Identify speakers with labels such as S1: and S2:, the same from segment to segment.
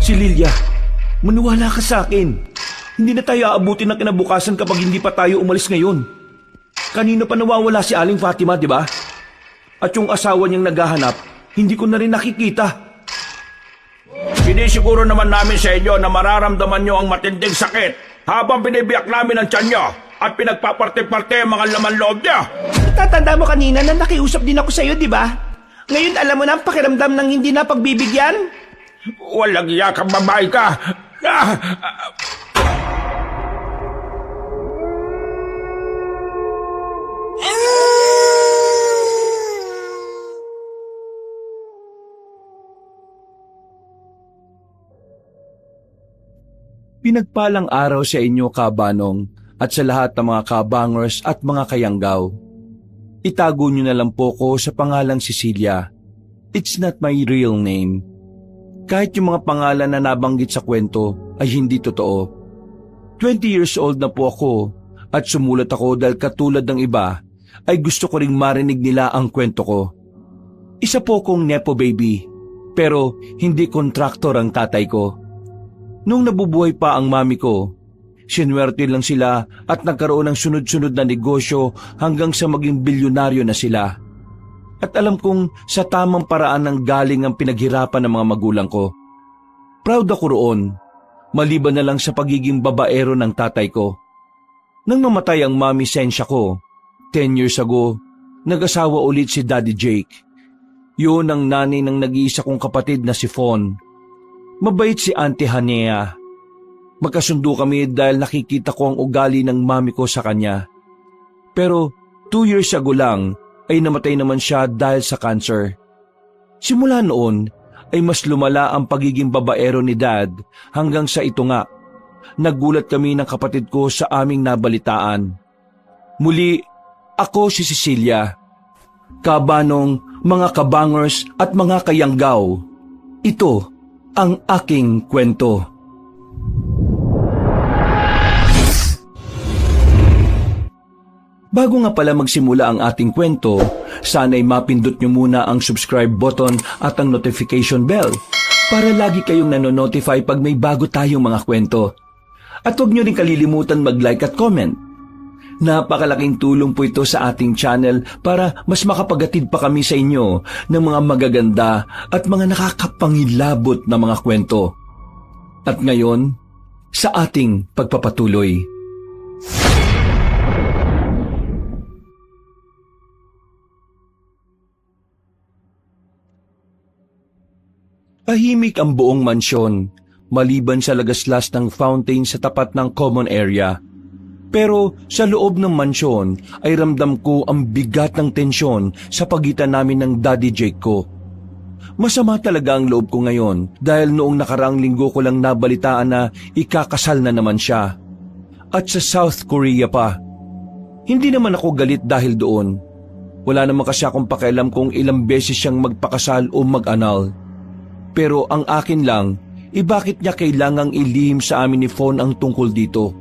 S1: Si Lilia, maniwala ka sa akin. Hindi na tayo aabutin ng kinabukasan kapag hindi pa tayo umalis ngayon. Kanina pa nawawala si Aling Fatima, di ba? At yung asawa niyang naghahanap, hindi ko na rin nakikita.
S2: Sinisiguro naman namin sa inyo na mararamdaman nyo ang matinding sakit habang binibiyak namin ang tiyan nyo at pinagpaparte-parte ang mga laman loob niya.
S3: Tatanda mo kanina na nakiusap din ako sa'yo, di ba? Ngayon alam mo na ang pakiramdam ng hindi na pagbibigyan?
S2: Walang iyakang babae ka.
S1: Pinagpalang araw sa inyo, Kabanong, at sa lahat ng mga kabangers at mga kayanggaw. Itago niyo na lang po ko sa pangalang Cecilia. It's not my real name. Kahit yung mga pangalan na nabanggit sa kwento ay hindi totoo. 20 years old na po ako at sumulat ako dahil katulad ng iba ay gusto ko ring marinig nila ang kwento ko. Isa po kong nepo baby, pero hindi kontraktor ang tatay ko. Nung nabubuhay pa ang mami ko, sinuwerte lang sila at nagkaroon ng sunod-sunod na negosyo hanggang sa maging bilyonaryo na sila. At alam kong sa tamang paraan nang galing ang pinaghirapan ng mga magulang ko. Proud ako roon, maliban na lang sa pagiging babaero ng tatay ko. Nang mamatay ang mami Sensya ko, 10 years ago, nag-asawa ulit si Daddy Jake. Yun ang nanay ng nag-iisa kong kapatid na si Fawn. Mabait si Auntie Hanea. Magkasundo kami dahil nakikita ko ang ugali ng mami ko sa kanya. Pero 2 years ago lang ay namatay naman siya dahil sa cancer. Simula noon ay mas lumala ang pagiging babaero ni Dad hanggang sa ito nga. Nagulat kami ng kapatid ko sa aming nabalitaan. Muli, ako si Cecilia. Kabanong, mga kabangers at mga kayanggaw. Ito ang aking kwento. Bago nga pala magsimula ang ating kwento, sana'y mapindot nyo muna ang subscribe button at ang notification bell para lagi kayong nanonotify pag may bago tayong mga kwento. At huwag nyo rin kalilimutan mag-like at comment. Napakalaking tulong po ito sa ating channel para mas makapagatid pa kami sa inyo ng mga magaganda at mga nakakapangilabot na mga kwento. At ngayon, sa ating pagpapatuloy. Tahimik ang buong mansyon, maliban sa lagaslas ng fountain sa tapat ng common area. Pero sa loob ng mansyon ay ramdam ko ang bigat ng tensyon sa pagitan namin ng Daddy Jake ko. Masama talaga ang loob ko ngayon dahil noong nakaraang linggo ko lang nabalitaan na ikakasal na naman siya. At sa South Korea pa. Hindi naman ako galit dahil doon. Wala naman kasi akong pakialam kung ilang beses siyang magpakasal o mag-anal. Pero ang akin lang, bakit niya kailangang ilihim sa amin ni Fawn ang tungkol dito?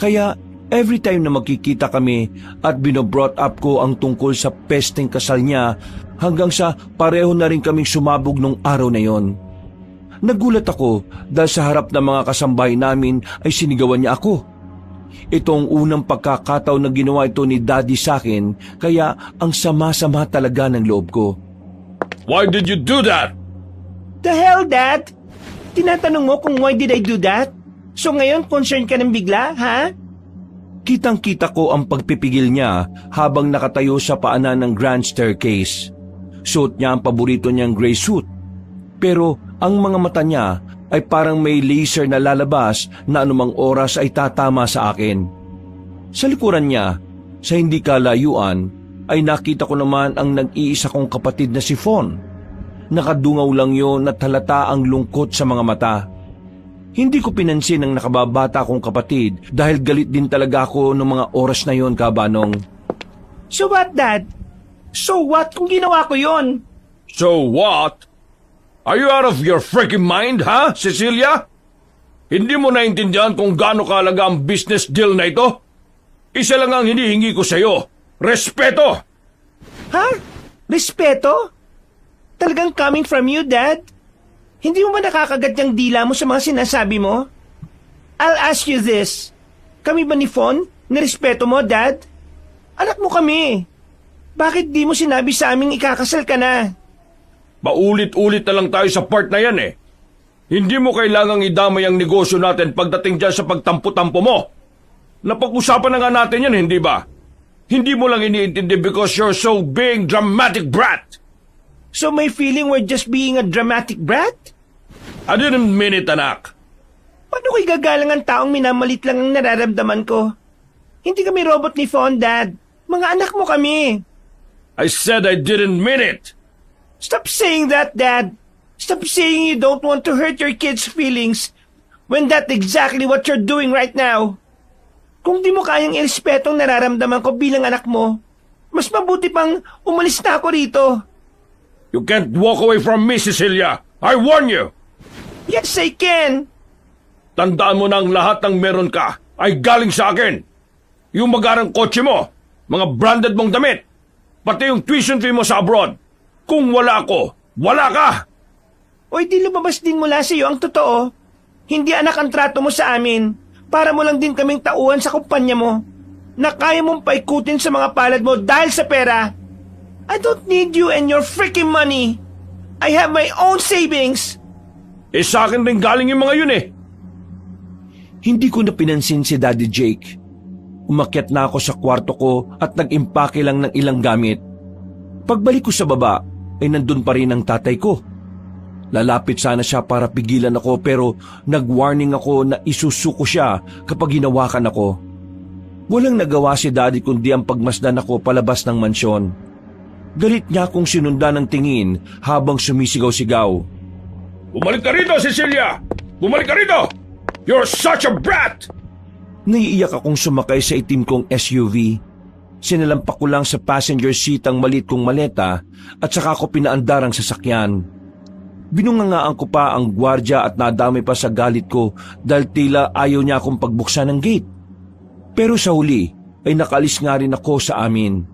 S1: Kaya every time na magkikita kami at binobrought up ko ang tungkol sa pesteng kasal niya hanggang sa pareho na rin kaming sumabog nung araw na yon. Nagulat ako dahil sa harap ng mga kasambahay namin ay sinigawan niya ako. Ito ang unang pagkakataon na ginawa ito ni Daddy sa akin kaya ang sama-sama talaga ng loob ko.
S2: Why did you do that?
S3: The hell, Dad? Tinatanong mo kung why did I do that? So ngayon, concerned ka ng bigla, ha?
S1: Kitang-kita ko ang pagpipigil niya habang nakatayo sa paanan ng grand staircase. Suot niya ang paborito niyang gray suit. Pero ang mga mata niya ay parang may laser na lalabas na anumang oras ay tatama sa akin. Sa likuran niya, sa hindi kalayuan, ay nakita ko naman ang nag-iisa kong kapatid na si Fawn. Nakadungaw lang yun at halata ang lungkot sa mga mata. Hindi ko pinansin ang nakababata kong kapatid dahil galit din talaga ako noong mga oras na yon, Kabanong.
S3: So what, Dad? So what kung ginawa ko yon?
S2: So what? Are you out of your freaking mind, ha, Cecilia? Hindi mo naintindihan kung gaano kahalaga ang business deal na ito? Isa lang ang hinihingi ko sa'yo. Respeto!
S3: Ha? Respeto? Talagang coming from you, Dad? Hindi mo ba nakakagat yung dila mo sa mga sinasabi mo? I'll ask you this. Kami ba ni Fawn? Nirespeto mo, Dad? Anak mo kami. Bakit di mo sinabi sa aming ikakasal ka na?
S2: Paulit-ulit na lang tayo sa part na yan eh. Hindi mo kailangang idamay ang negosyo natin pagdating dyan sa pagtampo-tampo mo. Napag-usapan na nga natin yan, hindi ba? Hindi mo lang iniintindi because you're so being dramatic brat.
S3: So may feeling we're just being a dramatic brat?
S2: I didn't mean it, anak.
S3: Paano ko'y gagalang ang taong minamalit lang ang nararamdaman ko? Hindi kami robot ni Fawn, Dad. Mga anak mo kami.
S2: I said I didn't mean it.
S3: Stop saying that, Dad. Stop saying you don't want to hurt your kids' feelings when that's exactly what you're doing right now. Kung di mo kayang irespeto ang nararamdaman ko bilang anak mo, mas mabuti pang umalis na ako rito.
S2: You can't walk away from me, Cecilia. I warn you.
S3: Yes, I can.
S2: Tandaan mo na ang lahat ng meron ka ay galing sa akin. Yung magarang kotse mo, mga branded mong damit, pati yung tuition fee mo sa abroad. Kung wala ako, wala ka!
S3: Oy, di lumabas din mula sa iyo ang totoo. Hindi anak ang trato mo sa amin. Para mo lang din kaming tauhan sa kumpanya mo na kaya mong paikutin sa mga palad mo dahil sa pera. I don't need you and your freaking money. I have my own savings.
S2: Eh sa akin rin galing yung mga yun eh.
S1: Hindi ko na pinansin si Daddy Jake. Umakyat na ako sa kwarto ko at nag-impake lang ng ilang gamit. Pagbalik ko sa baba, ay nandun pa rin ang tatay ko. Lalapit sana siya para pigilan ako pero nag-warning ako na isusuko siya kapag hinawakan ako. Walang nagawa si Daddy kundi ang pagmasdan ako palabas ng mansyon. Galit niya akong sinundan ng tingin habang sumisigaw-sigaw.
S2: Bumalik ka rito, Cecilia! Bumalik ka rito! You're such a brat!
S1: Naiiyak akong sumakay sa itim kong SUV. Sinalampak ko lang sa passenger seat ang maliit kong maleta at saka ako pinaandar ang sasakyan. Binungangaan ko pa ang gwardya at nadamay pa sa galit ko dahil tila ayaw niya akong pagbuksan ng gate. Pero sa huli ay nakalis nga rin ako sa amin.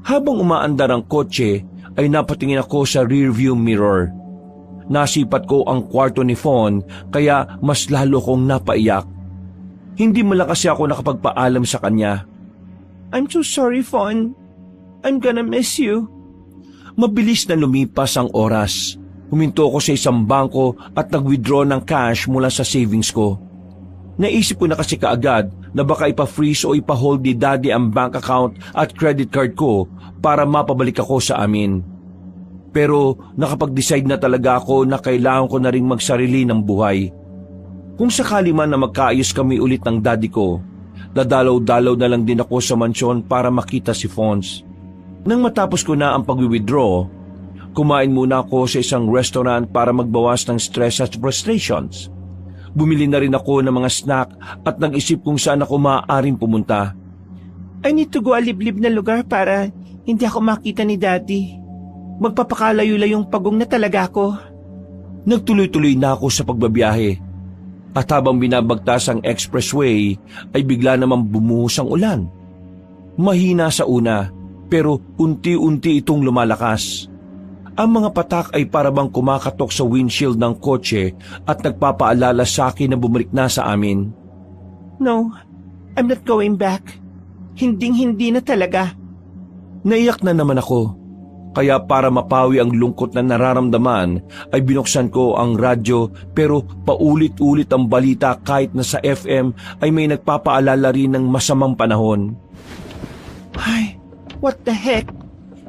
S1: Habang umaandar ang kotse ay napatingin ako sa rearview mirror. Nasipat ko ang kwarto ni Fawn kaya mas lalo kong napaiyak. Hindi mo lang kasi ako nakapagpaalam sa kanya.
S3: I'm so sorry, Fawn. I'm gonna miss you.
S1: Mabilis na lumipas ang oras. Huminto ako sa isang bangko at nag-withdraw ng cash mula sa savings ko. Naisip ko na kasi kaagad na baka ipa-freeze o ipa-hold ni Daddy ang bank account at credit card ko para mapabalik ako sa amin. Pero nakapag-decide na talaga ako na kailangan ko na ring magsarili ng buhay. Kung sakali man na magkaayos kami ulit ng Daddy ko, dadalaw-dalaw na lang din ako sa mansyon para makita si Fons. Nang matapos ko na ang pag-withdraw, kumain muna ako sa isang restaurant para magbawas ng stress at frustrations. Bumili na rin ako ng mga snack at nag-isip kung saan ako maaaring pumunta.
S3: I need to go a liblib na lugar para hindi ako makita ni Daddy. Magpapakalayo-layong pagong na talaga ako.
S1: Nagtuloy-tuloy na ako sa pagbabiyahe. At habang binabagtas ang expressway ay bigla namang bumuhos ang ulan. Mahina sa una pero unti-unti itong lumalakas. Ang mga patak ay parabang kumakatok sa windshield ng kotse at nagpapaalala sa akin na bumalik na sa amin.
S3: No, I'm not going back. Hinding-hindi na talaga.
S1: Naiyak na naman ako. Kaya para mapawi ang lungkot na nararamdaman ay binuksan ko ang radyo pero paulit-ulit ang balita kahit na sa FM ay may nagpapaalala rin ng masamang panahon.
S3: Ay, what the heck?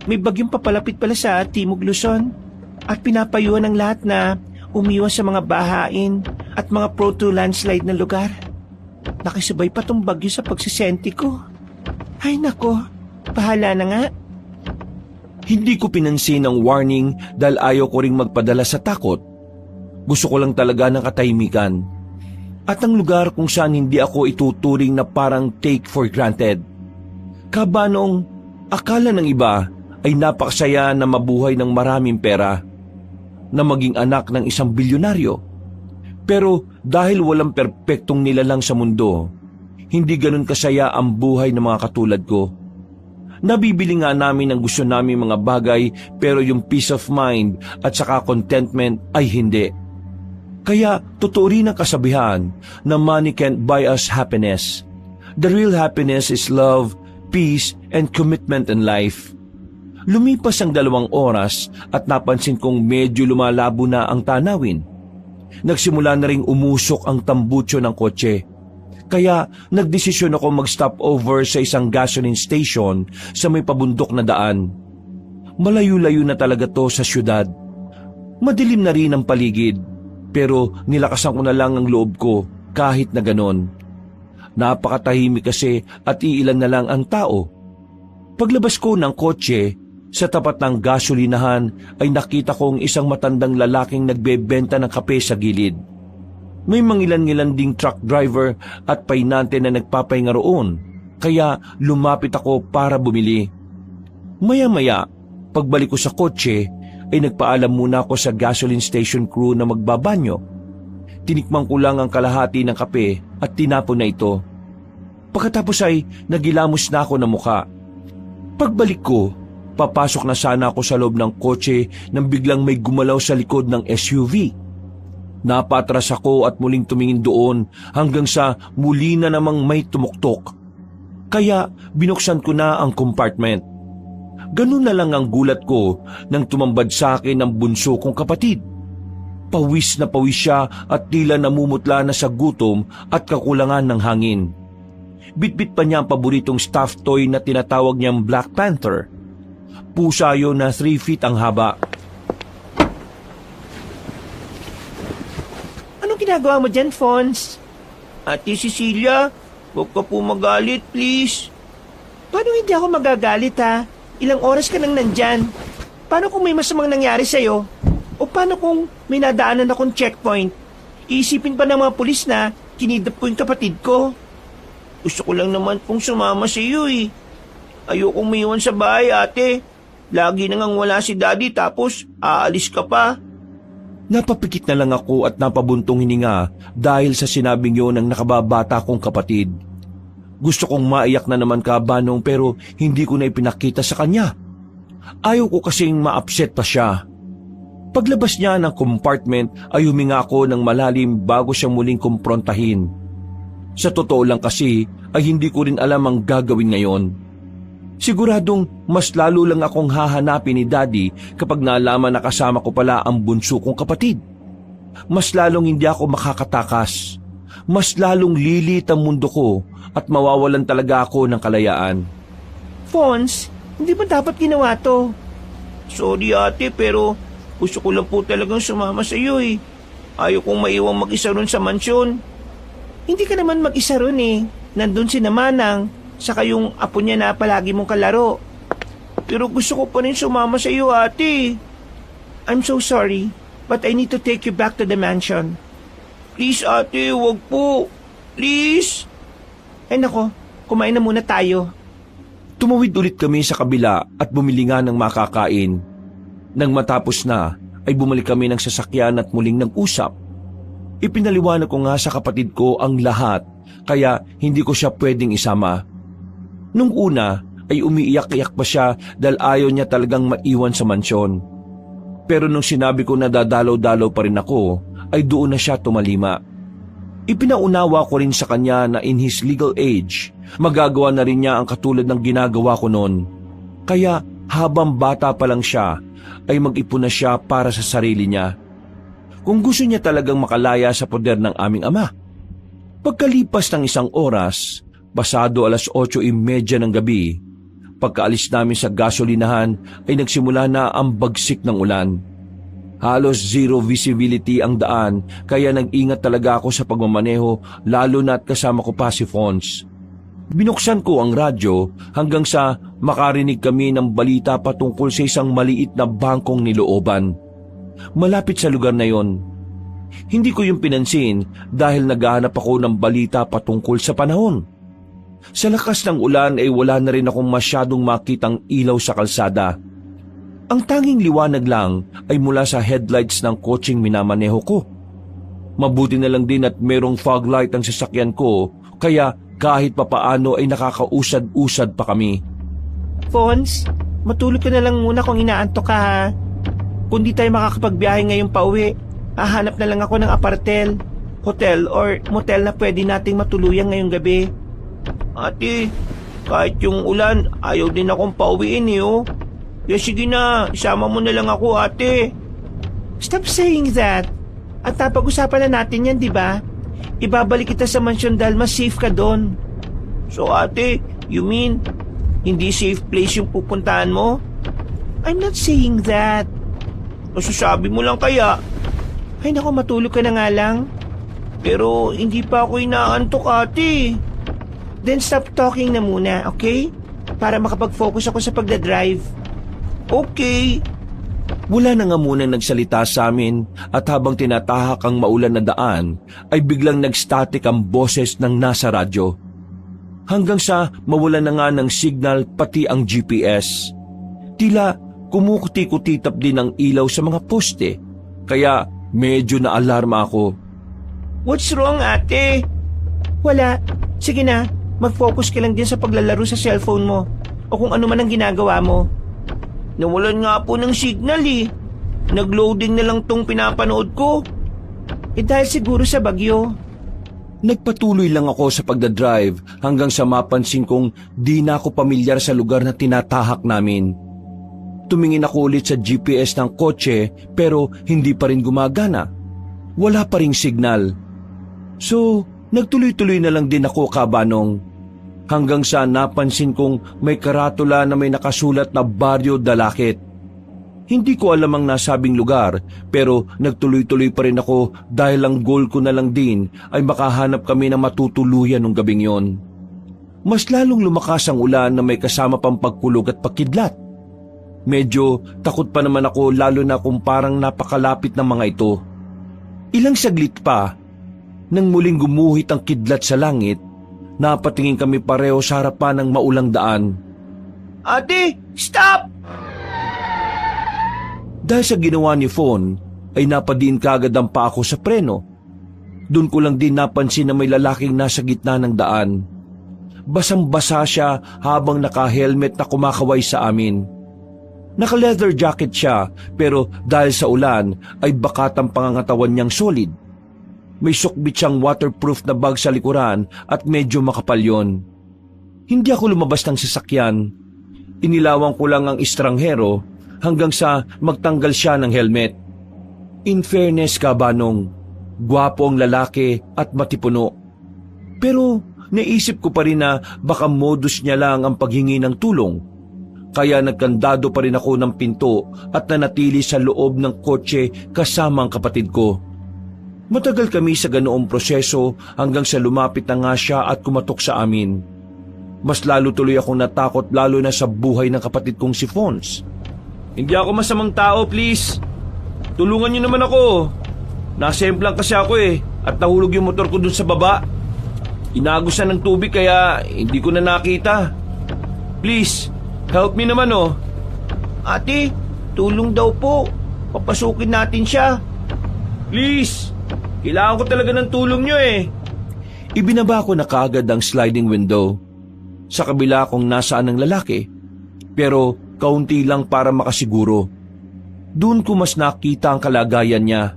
S3: May bagyong papalapit pala sa Timog Luzon at pinapayuhan ng lahat na umiwas sa mga bahain at mga prone to landslide na lugar. Nakisabay pa tong bagyo sa pagsisenti ko. Ay nako, bahala na nga.
S1: Hindi ko pinansin ang warning dahil ayaw ko ring magpadala sa takot. Gusto ko lang talaga ng katahimikan. At ang lugar kung saan hindi ako ituturing na parang take for granted. Kabanong akala ng iba ay napakasaya na mabuhay ng maraming pera, na maging anak ng isang bilyonaryo. Pero dahil walang perpektong nilalang sa mundo, hindi ganun kasaya ang buhay ng mga katulad ko. Nabibili nga namin ang gusto namin mga bagay pero yung peace of mind at saka contentment ay hindi. Kaya totoo rin ang kasabihan na money can't buy us happiness. The real happiness is love, peace, and commitment in life. Lumipas ang 2 oras at napansin kong medyo lumalabo na ang tanawin. Nagsimula na ring umusok ang tambutso ng kotse. Kaya nagdesisyon ako mag-stop over sa isang gasoline station sa may pabundok na daan. Malayo-layo na talaga to sa syudad. Madilim na rin ang paligid, pero nilakasan ko na lang ang loob ko kahit na ganon. Napakatahimik kasi at iilan na lang ang tao. Paglabas ko ng kotse, sa tapat ng gasolinahan ay nakita kong isang matandang lalaking nagbebenta ng kape sa gilid. May mangilan-ngilan ding truck driver at painante na nagpapahinga roon, kaya lumapit ako para bumili. Maya-maya, pagbalik ko sa kotse, ay nagpaalam muna ako sa gasoline station crew na magbabanyo. Tinikman ko lang ang kalahati ng kape at tinapon na ito. Pagkatapos ay nagilamos na ako ng muka. Pagbalik ko, papasok na sana ako sa loob ng kotse nang biglang may gumalaw sa likod ng SUV. Napatras ako at muling tumingin doon hanggang sa muli na namang may tumuktok. Kaya binuksan ko na ang compartment. Ganun na lang ang gulat ko nang tumambad sa akin ang bunso kong kapatid. Pawis na pawis siya at tila namumutla na sa gutom at kakulangan ng hangin. Bitbit pa niya ang paboritong stuffed toy na tinatawag niyang Black Panther. Pusa yun na 3 feet ang haba.
S3: Anong ginagawa mo dyan, Fons? Ate Cecilia, huwag ka po magalit, please. Paano hindi ako magagalit, ha? Ilang oras ka nang nandyan? Paano kung may masamang nangyari sa'yo? O paano kung may nadaanan akong checkpoint? Iisipin pa ng mga pulis na kinidnap ko yung kapatid ko. Gusto ko lang naman pong sumama sa iyo, eh. Ayokong maiwan sa bahay, ate. Lagi nang wala si daddy tapos aalis ka pa.
S1: Napapikit na lang ako at napabuntong hininga dahil sa sinabing yun ng nakababata kong kapatid. Gusto kong maiyak na naman Banong pero hindi ko na ipinakita sa kanya. Ayaw ko kasing ma-upset pa siya. Paglabas niya ng compartment ay huminga ako ng malalim bago siya muling kumprontahin. Sa totoo lang kasi ay hindi ko rin alam ang gagawin ngayon. Siguradong mas lalo lang akong hahanapin ni Daddy kapag nalaman na kasama ko pala ang bunso kong kapatid. Mas lalong hindi ako makakatakas. Mas lalong lilit ang mundo ko at mawawalan talaga ako ng kalayaan.
S3: Fons, hindi ba dapat ginawa to? Sorry ate, pero gusto ko lang po talagang sumama sa iyo, eh. Ayaw kong maiwang mag-isa ron sa mansyon. Hindi ka naman mag-isa ron, eh. Nandun si Namanang, saka yung apo niya na palagi mong kalaro. Pero gusto ko pa rin sumama sa iyo, ate. I'm so sorry, but I need to take you back to the mansion. Please, ate, wag po. Please. Ay nako, kumain na muna tayo.
S1: Tumawid ulit kami sa kabila at bumili nga ng makakain. Nang matapos na, ay bumalik kami ng sasakyan at muling nag-usap. Ipinaliwanag ko nga sa kapatid ko ang lahat, kaya hindi ko siya pwedeng isama. Nung una ay umiiyak-iyak pa siya dahil ayaw niya talagang maiwan sa mansyon. Pero nung sinabi ko na dadalaw-dalaw pa rin ako, ay doon na siya tumalima. Ipinaunawa ko rin sa kanya na in his legal age, magagawa na rin niya ang katulad ng ginagawa ko noon. Kaya habang bata pa lang siya, ay mag-ipon na siya para sa sarili niya. Kung gusto niya talagang makalaya sa poder ng aming ama. Pagkalipas ng 1 oras, pasado 8:30 ng gabi, pagkaalis namin sa gasolinahan ay nagsimula na ang bagsik ng ulan. Halos zero visibility ang daan kaya nag-ingat talaga ako sa pagmamaneho lalo na't kasama ko pa si Fons. Binuksan ko ang radyo hanggang sa makarinig kami ng balita patungkol sa isang maliit na bangkong nilooban. Malapit sa lugar na yon. Hindi ko yung pinansin dahil naghahanap ako ng balita patungkol sa panahon. Sa lakas ng ulan ay wala na rin akong masyadong makitang ilaw sa kalsada. Ang tanging liwanag lang ay mula sa headlights ng kotseng minamaneho ko. Mabuti na lang din at merong fog light ang sasakyan ko kaya kahit papaano ay nakakausad-usad pa kami.
S3: Pons, matulog ka na lang muna kung inaantok ka ha. Kung di tayo makakapagbiyahe ngayong pauwi, hahanap na lang ako ng apartel, hotel or motel na pwede nating matuluyan ngayong gabi. Ate, kahit yung ulan, ayaw din akong pauwiin oh. Kaya sige na, isama mo na lang ako ate. Stop saying that. At napag-usapan na natin yan, di ba? Ibabalik kita sa mansyon dahil mas safe ka doon. So ate, you mean, hindi safe place yung pupuntahan mo? I'm not saying that. Masasabi mo lang kaya. Ay naku, matulog ka na nga lang. Pero hindi pa ako inaantok ate. Then stop talking na muna, okay? Para makapag-focus ako sa pagdadrive. Okay.
S1: Wala na nga muna nagsalita sa amin at habang tinatahak ang maulan na daan ay biglang nag-static ang boses ng nasa radyo. Hanggang sa mawala na nga ng signal pati ang GPS. Tila kumukuti-kutitap din ang ilaw sa mga poste kaya medyo naalarma ako.
S3: What's wrong ate? Wala. Sige na, mag-focus ka lang din sa paglalaro sa cellphone mo o kung ano man ang ginagawa mo. Nawalan nga po ng signal eh. Nag-loading na lang tong pinapanood ko. Dahil siguro sa bagyo.
S1: Nagpatuloy lang ako sa pagdadrive hanggang sa mapansin kong di na ako pamilyar sa lugar na tinatahak namin. Tumingin ako ulit sa GPS ng kotse pero hindi pa rin gumagana. Wala pa ring signal. So, nagtuloy-tuloy na lang din ako kabanong. Hanggang sa napansin kong may karatula na may nakasulat na Barrio Dalakit. Hindi ko alam ang nasabing lugar pero nagtuloy-tuloy pa rin ako dahil ang goal ko na lang din ay makahanap kami ng matutuluyan ng gabing yon. Mas lalong lumakas ang ulan na may kasama pang pagkulog at pagkidlat. Medyo takot pa naman ako lalo na kung parang napakalapit ng mga ito. Ilang saglit pa, nang muling gumuhit ang kidlat sa langit, napatingin kami pareho sa harapan ng maulang daan.
S3: Ate, stop!
S1: Dahil sa ginawa ni Fon, ay napadiin kagad ang paa ko sa preno. Doon ko lang din napansin na may lalaking nasa gitna ng daan. Basang-basa siya habang naka-helmet na kumakaway sa amin. Naka-leather jacket siya pero dahil sa ulan ay bakat ang pangangatawan niyang solid. May sukbit siyang waterproof na bag sa likuran at medyo makapal yon. Hindi ako lumabas ng sasakyan. Inilawan ko lang ang estranghero hanggang sa magtanggal siya ng helmet. In fairness kabanong, gwapo ang lalaki at matipuno. Pero naisip ko pa rin na baka modus niya lang ang paghingi ng tulong. Kaya nagkandado pa rin ako ng pinto at nanatili sa loob ng kotse kasama ang kapatid ko. Matagal kami sa ganoong proseso hanggang sa lumapit na nga siya at kumatok sa amin. Mas lalo tuloy akong natakot lalo na sa buhay ng kapatid kong si Fons.
S2: Hindi ako masamang tao, please. Tulungan niyo naman ako. Nasemplang kasi ako at nahulog yung motor ko dun sa baba. Inagusan ng tubig kaya hindi ko na nakita. Please, help me naman
S3: Ate, tulong daw po. Papasukin natin siya.
S2: Please, kailangan ko talaga ng tulong niyo
S1: Ibinaba ko na kaagad ang sliding window. Sa kabila kung nasaan ang lalaki, pero kaunti lang para makasiguro. Doon ko mas nakita ang kalagayan niya.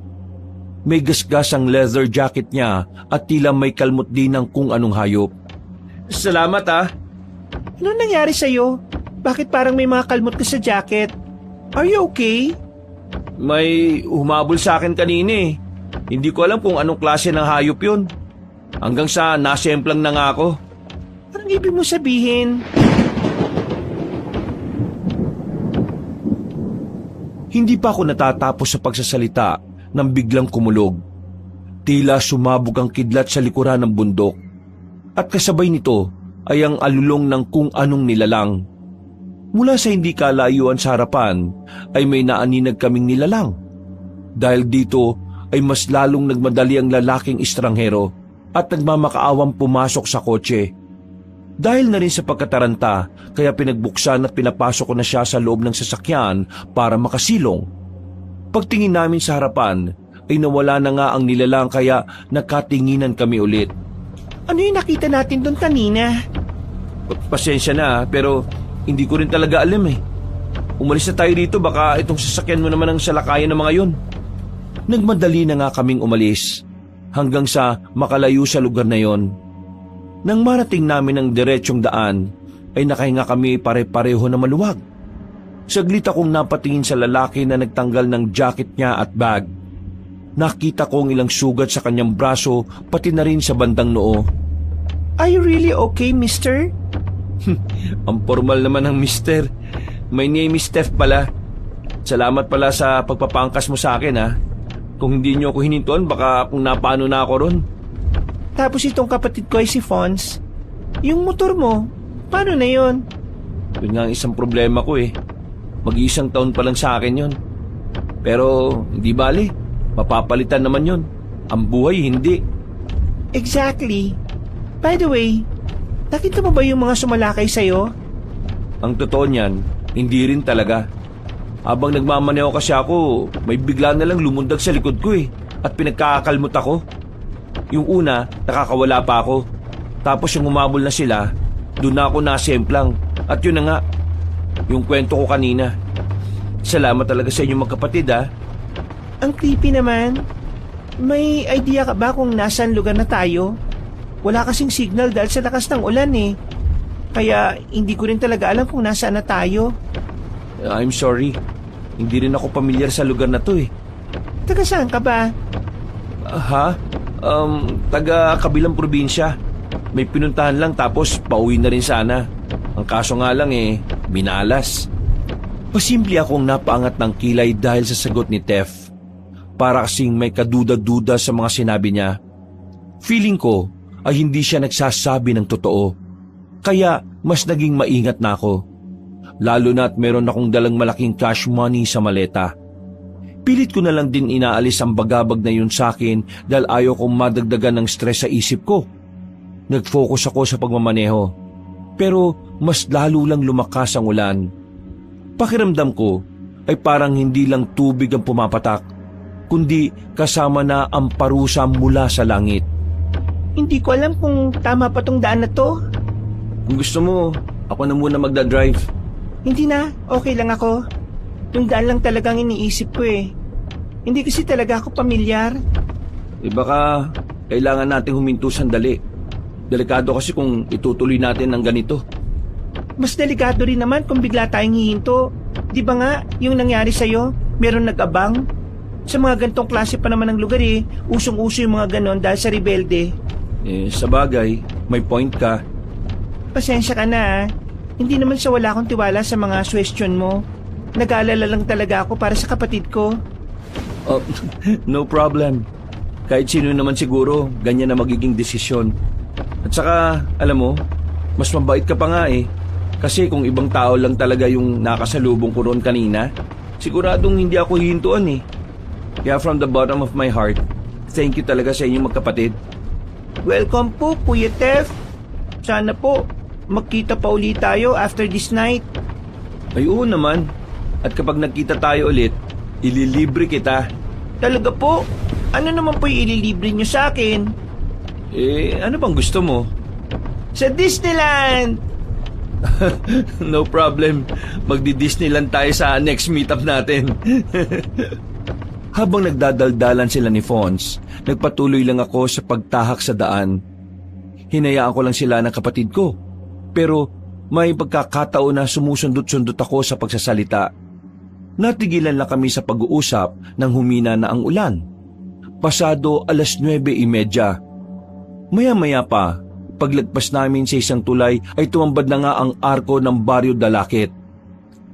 S1: May gasgas ang leather jacket niya at tila may kalmot din ng kung anong hayop.
S2: Salamat
S3: Ano nangyari sa'yo? Bakit parang may mga kalmot ka sa jacket? Are you okay?
S2: May humabol sa akin kanina Hindi ko alam kung anong klase ng hayop yun. Hanggang sa nasemplang na nga ako.
S3: Anong ibig mo sabihin?
S1: Hindi pa ako natatapos sa pagsasalita nang biglang kumulog. Tila sumabog ang kidlat sa likuran ng bundok. At kasabay nito ay ang alulong ng kung anong nilalang. Mula sa hindi kalayuan sa harapan ay may naaninag kaming nilalang. Dahil dito ay mas lalong nagmadali ang lalaking estranghero at nagmamakaawang pumasok sa kotse. Dahil na rin sa pagkataranta, kaya pinagbuksan at pinapasok ko na siya sa loob ng sasakyan para makasilong. Pagtingin namin sa harapan, ay nawala na nga ang nilalang kaya nakatinginan kami ulit.
S3: Ano yung nakita natin doon kanina?
S2: Pasensya na pero
S1: hindi ko rin talaga alam eh. Umalis na tayo dito, baka itong sasakyan mo naman ang salakayan ng mga yon. Nagmadali na nga kaming umalis hanggang sa makalayo sa lugar na yon. Nang marating namin ang diretsong daan, ay nakahinga kami pare-pareho na maluwag. Saglit akong napatingin sa lalaki na nagtanggal ng jacket niya at bag. Nakita ko ang ilang sugat sa kanyang braso pati na rin sa bandang noo.
S3: Are you really okay, mister?
S1: Ang formal naman ng mister. My name is Steph pala. Salamat pala sa pagpapangkas mo sa akin ha. Kung hindi niyo ako hinintuan, baka kung napano na ako ron.
S3: Tapos itong kapatid ko ay si Fonz. Yung motor mo, paano na yon?
S1: Yun nga ang isang problema ko eh. Mag-iisang taon pa lang sa akin yon. Pero hindi bali, mapapalitan naman yon. Ang buhay hindi.
S3: Exactly. By the way, nakita mo ba yung mga sumalakay sa'yo?
S1: Ang totoo niyan, hindi rin talaga. Habang nagmamaneho kasi ako, may bigla na lang lumundag sa likod ko eh. At pinagkakakalmot ako. Yung una, nakakawala pa ako. Tapos yung umabol na sila, doon na ako nasemplang. At yun na nga, yung kwento ko kanina. Salamat talaga sa inyong magkapatid ha.
S3: Ang creepy naman. May idea ka ba kung nasaan lugar na tayo? Wala kasing signal dahil sa lakas ng ulan eh. Kaya hindi ko rin talaga alam kung nasaan na tayo.
S1: I'm sorry. Hindi rin ako pamilyar sa lugar na to eh.
S3: Taga saan ka ba?
S1: Taga kabilang probinsya. May pinuntahan lang tapos pauwi na rin sana. Ang kaso nga lang eh, binalas. Pasimple akong napaangat ng kilay dahil sa sagot ni Tef. Para kasing may kaduda-duda sa mga sinabi niya. Feeling ko ay hindi siya nagsasabi ng totoo. Kaya mas naging maingat na ako. Lalo na't meron akong dalang malaking cash money sa maleta. Pilit ko na lang din inaalis ang bagabag na yun sa akin dahil ayaw kong madagdagan ng stress sa isip ko. Nag-focus ako sa pagmamaneho. Pero mas lalo lang lumakas ang ulan. Pakiramdam ko ay parang hindi lang tubig ang pumapatak, kundi kasama na ang parusa mula sa langit.
S3: Hindi ko alam kung tama pa tong daan na to.
S1: Kung gusto mo, ako na muna magdadrive.
S3: Hindi na, okay lang ako. Yung daan lang talagang iniisip ko eh. Hindi kasi talaga ako pamilyar.
S1: Baka kailangan nating huminto sandali. Delikado kasi kung itutuloy natin ng ganito.
S3: Mas delikado rin naman kung bigla tayong hihinto. Di ba nga, yung nangyari sa'yo, meron nag-abang? Sa mga gantong klase pa naman ng lugar eh, usong-uso yung mga ganon dahil sa rebelde.
S1: Sa bagay, may point ka.
S3: Pasensya ka na ah. Hindi naman sa wala akong tiwala sa mga suwestyon mo. Nag-aalala lang talaga ako para sa kapatid ko.
S1: Oh, no problem. Kahit sino naman siguro, ganyan na magiging desisyon. At saka, alam mo, mas mabait ka pa nga eh. Kasi kung ibang tao lang talaga yung nakasalubong ko roon kanina, siguradong hindi ako hihintuan eh. Kaya from the bottom of my heart, thank you talaga sa inyong magkapatid.
S3: Welcome po, Kuya Tef. Sana po, magkita pa ulit tayo after this night.
S1: Ay oo naman. At kapag nagkita tayo ulit, ililibre kita.
S3: Talaga po? Ano naman po yung ililibre nyo sa akin?
S1: Ano bang gusto mo?
S3: Sa Disneyland!
S1: No problem. Magdi-Disneyland tayo sa next meetup natin. Habang nagdadaldalan sila ni Fonz, nagpatuloy lang ako sa pagtahak sa daan. Hinayaan ko lang sila ng kapatid ko. Pero may pagkakataon na sumusundot-sundot ako sa pagsasalita. Natigilan lang kami sa pag-uusap nang humina na ang ulan. Pasado 9:30. Maya-maya pa, paglagpas namin sa isang tulay ay tumambad na nga ang arko ng Baryo Dalakit.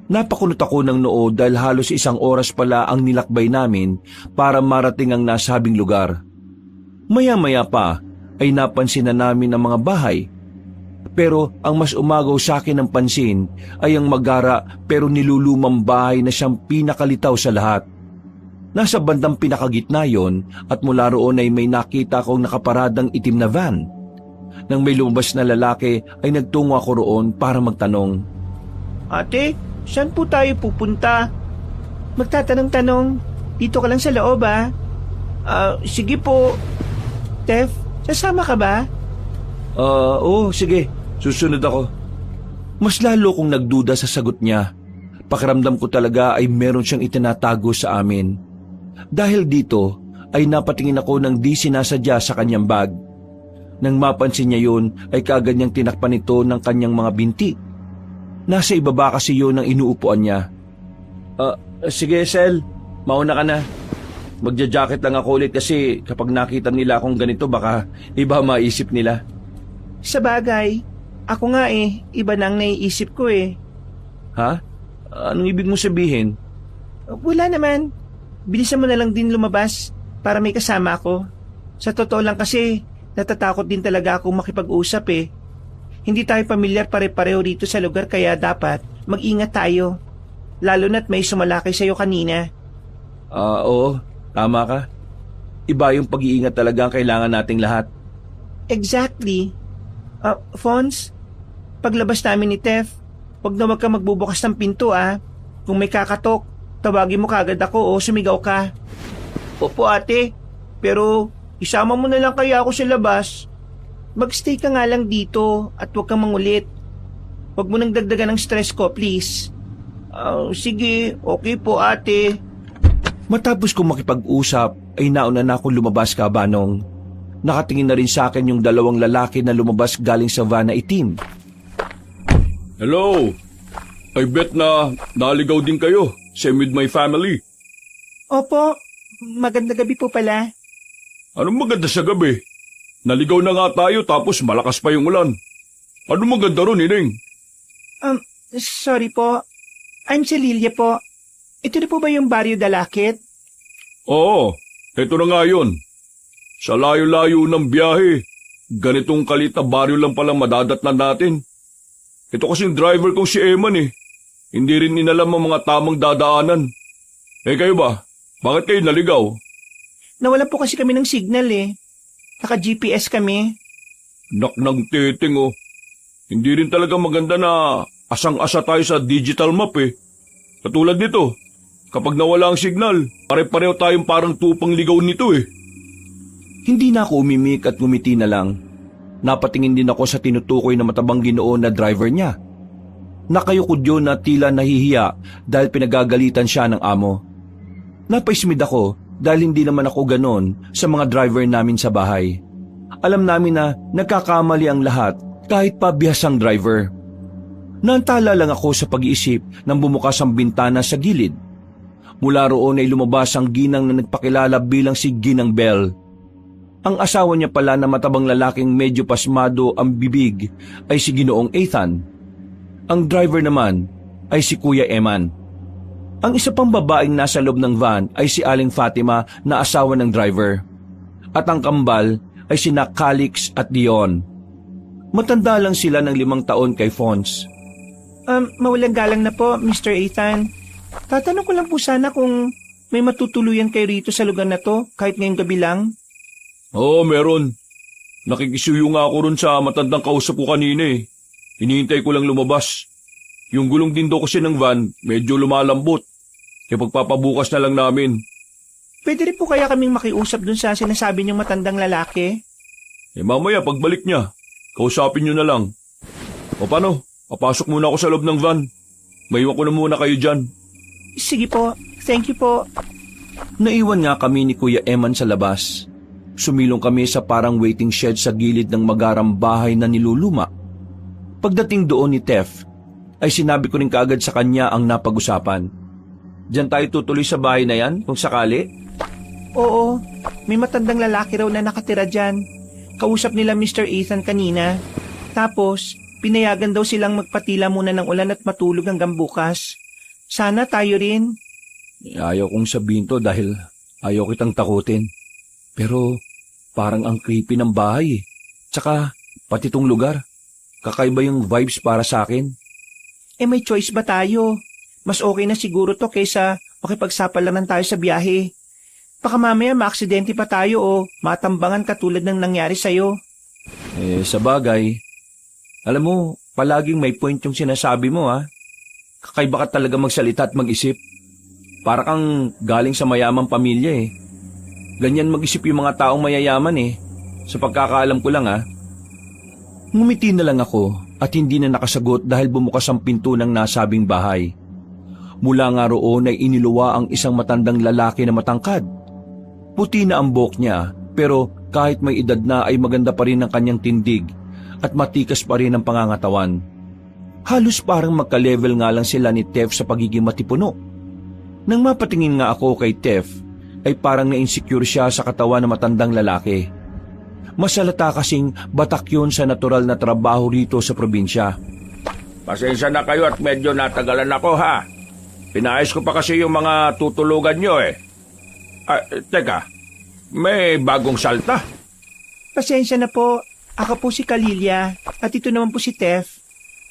S1: Napakunot ako ng noo dahil halos 1 oras pala ang nilakbay namin para marating ang nasabing lugar. Maya-maya pa ay napansin na namin ang mga bahay. Pero ang mas umagaw sa akin ng pansin ay ang magara pero nilulumang bahay na siyang pinakalitaw sa lahat. Nasa bandang pinakagitna yon at mula roon ay may nakita akong nakaparadang itim na van. Nang may lumabas na lalaki ay nagtungo ako roon para magtanong.
S3: Ate, saan po tayo pupunta? Magtatanong-tanong. Dito ka lang sa loob ah. Sige po. Tef, sasama ka ba?
S1: Oo, sige. Susunod ako. Mas lalo kong nagduda sa sagot niya. Pakiramdam ko talaga ay meron siyang itinatago sa amin. Dahil dito ay napatingin ako ng di sinasadya sa kanyang bag. Nang mapansin niya yun ay kaagad niyang tinakpan ito ng kanyang mga binti. Nasa ibaba kasi yun ang inuupuan niya. Sige Sel, mauna ka na. Magja-jacket lang ako ulit kasi kapag nakita nila akong ganito baka iba maisip nila.
S3: Sa bagay, ako nga iba na ang naiisip ko
S1: Ha? Anong ibig mo sabihin?
S3: Wala naman. Bilisan mo na lang din lumabas para may kasama ako. Sa totoo lang kasi, natatakot din talaga akong makipag-usap Hindi tayo pamilyar pare-pareho rito sa lugar kaya dapat mag-ingat tayo. Lalo na't may sumalaki sa'yo kanina.
S1: Oo, tama ka. Iba yung pag-iingat talaga ang kailangan nating lahat.
S3: Exactly. Fons, paglabas namin ni Tef, wag ka magbubukas ng pinto Kung may kakatok, tawagin mo kagad ako o sumigaw ka. Opo ate, pero isama mo na lang kaya ako sa labas. Magstay ka nga lang dito at huwag kang mangulit. Huwag mo nang dagdagan ng stress ko, please. Sige, okay po ate.
S1: Matapos kong makipag-usap ay nauna na akong lumabas Banong. Nakatingin na rin sa akin yung dalawang lalaki na lumabas galing sa van na itim.
S2: Hello. I bet na naligaw din kayo. Same with my family.
S3: Opo, maganda gabi po pala.
S2: Anong maganda sa gabi? Naligaw na nga tayo tapos malakas pa yung ulan. Anong maganda ron, Ining?
S3: Sorry po. I'm si Lilia po. Ito na po ba yung Barrio Dalakit?
S2: Oo, ito na nga yun. Sa layo-layo ng biyahe, ganitong kalit na baryo lang palang madadatnan natin. Ito kasing driver kong si Eman Hindi rin inalam ang mga tamang dadaanan. Kayo ba? Bakit kayo naligaw?
S3: Nawalan po kasi kami ng signal Naka-GPS kami.
S2: Nak ng titing Hindi rin talaga maganda na asang-asa tayo sa digital map Katulad nito, kapag nawala ang signal, pare-pareho tayong parang tupang ligaw nito
S1: Hindi na ako umimik at ngumiti na lang. Napatingin din ako sa tinutukoy na matabang Ginoo na driver niya. Nakayukod yun na tila nahihiya dahil pinagagalitan siya ng amo. Napaismid ako dahil hindi naman ako ganon sa mga driver namin sa bahay. Alam namin na nagkakamali ang lahat kahit pa bihasang driver. Naantala lang ako sa pag-iisip nang bumukas ang bintana sa gilid. Mula roon ay lumabas ang ginang na nagpakilala bilang si Ginang Bell. Ang asawa niya pala na matabang lalaking medyo pasmado ang bibig ay si Ginoong Ethan. Ang driver naman ay si Kuya Eman. Ang isa pang babaeng nasa loob ng van ay si Aling Fatima na asawa ng driver. At ang kambal ay sina Calix at Dion. Matanda lang sila ng 5 taon kay Fons.
S3: Mawalang galang na po, Mr. Ethan. Tatanong ko lang po sana kung may matutuluyan kayo rito sa lugar na to kahit ngayong gabi lang.
S2: Oo, meron. Nakikisuyo nga ako ron sa matandang kausap ko kanina Hinihintay ko lang lumabas. Yung gulong din daw kasi ng van, medyo lumalambot. Pagpapabukas na lang namin.
S3: Pwede rin po kaya kaming makiusap dun sa sinasabi niyong matandang lalaki?
S2: Mamaya pagbalik niya, kausapin niyo na lang. O paano? Papasok muna ako sa loob ng van. Maiwan ko na muna kayo dyan.
S3: Sige po. Thank you po.
S1: Naiwan nga kami ni Kuya Eman sa labas. Sumilong kami sa parang waiting shed sa gilid ng magarang bahay na niluluma. Pagdating doon ni Tef, ay sinabi ko rin kaagad sa kanya ang napag-usapan. Diyan tayo tutuloy sa bahay na yan kung sakali?
S3: Oo, may matandang lalaki raw na nakatira dyan. Kausap nila Mr. Ethan kanina. Tapos, pinayagan daw silang magpatila muna ng ulan at matulog hanggang bukas. Sana tayo rin.
S1: Ayaw kong sabihin to dahil ayaw kitang takutin. Pero parang ang creepy ng bahay Tsaka pati tong lugar. Kakaiba yung vibes para sa akin.
S3: May choice ba tayo? Mas okay na siguro to kaysa makipagsapalaran tayo sa biyahe. Baka mamaya maaksidente pa tayo o matambangan katulad ng nangyari sa'yo.
S1: Sa bagay, alam mo, palaging may point yung sinasabi mo Kakaiba ka talaga magsalita at mag-isip. Para kang galing sa mayamang pamilya Ganyan mag-isip yung mga taong mayayaman Sa pagkakaalam ko lang Ngumiti na lang ako at hindi na nakasagot dahil bumukas ang pinto ng nasabing bahay. Mula nga roon ay iniluwa ang isang matandang lalaki na matangkad. Puti na ang buhok niya, pero kahit may edad na ay maganda pa rin ang kanyang tindig at matikas pa rin ang pangangatawan. Halos parang magka-level nga lang sila ni Tef sa pagiging matipuno. Nang mapatingin nga ako kay Tef, ay parang na-insecure siya sa katawan ng matandang lalaki. Masalata kasing batak yun sa natural na trabaho rito sa probinsya.
S2: Pasensya na kayo at medyo natagalan ako ha. Pinayos ko pa kasi yung mga tutulugan nyo eh. Teka, may bagong salta?
S3: Pasensya na po. Ako po si Kalilia at ito naman po si Tef.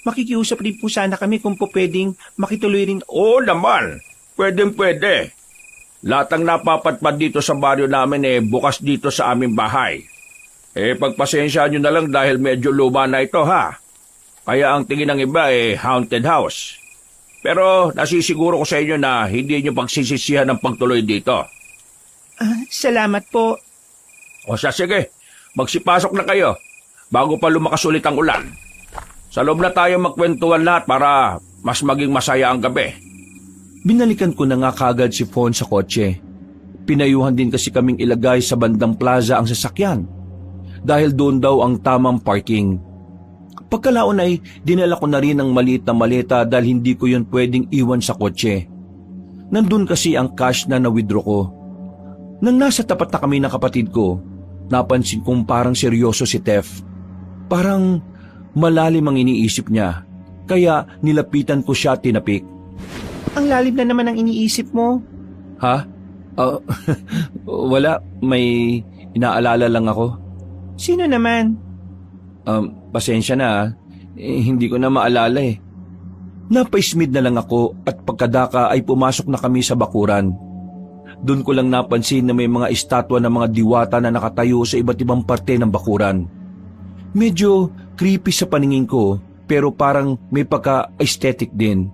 S3: Makikiusap din po sana kami kung po pwedeng makituloy rin.
S2: Oo naman, pwede. Lahat ng napapatpad dito sa baryo namin bukas dito sa aming bahay. Pagpasensya nyo na lang dahil medyo luma na ito ha. Kaya ang tingin ng iba haunted house. Pero nasisiguro ko sa inyo na hindi nyo pagsisisihan ng pagtuloy dito.
S3: Salamat po.
S2: O sige, magsipasok na kayo bago pa lumakas ulit ang ulan. Sa loob na tayo magkwentuhan lahat para mas maging masaya ang gabi.
S1: Binalikan ko na nga kagad si Fon sa kotse. Pinayuhan din kasi kaming ilagay sa bandang plaza ang sasakyan dahil doon daw ang tamang parking. Pagkalaon ay dinala ko na rin ang maliit na maleta dahil hindi ko yun pwedeng iwan sa kotse. Nandun kasi ang cash na na-withdraw ko. Nang nasa tapat na kami ng kapatid ko, napansin kong parang seryoso si Tef. Parang malalim ang iniisip niya, kaya nilapitan ko siya tinapik.
S3: Ang lalim na naman ang iniisip mo.
S1: Ha? Wala, may inaalala lang ako.
S3: Sino naman?
S1: Pasensya na, hindi ko na maalala eh. Napaismid na lang ako at pagkadaka ay pumasok na kami sa bakuran. Doon ko lang napansin na may mga estatwa ng mga diwata na nakatayo sa iba't ibang parte ng bakuran. Medyo creepy sa paningin ko pero parang may pagka-aesthetic din.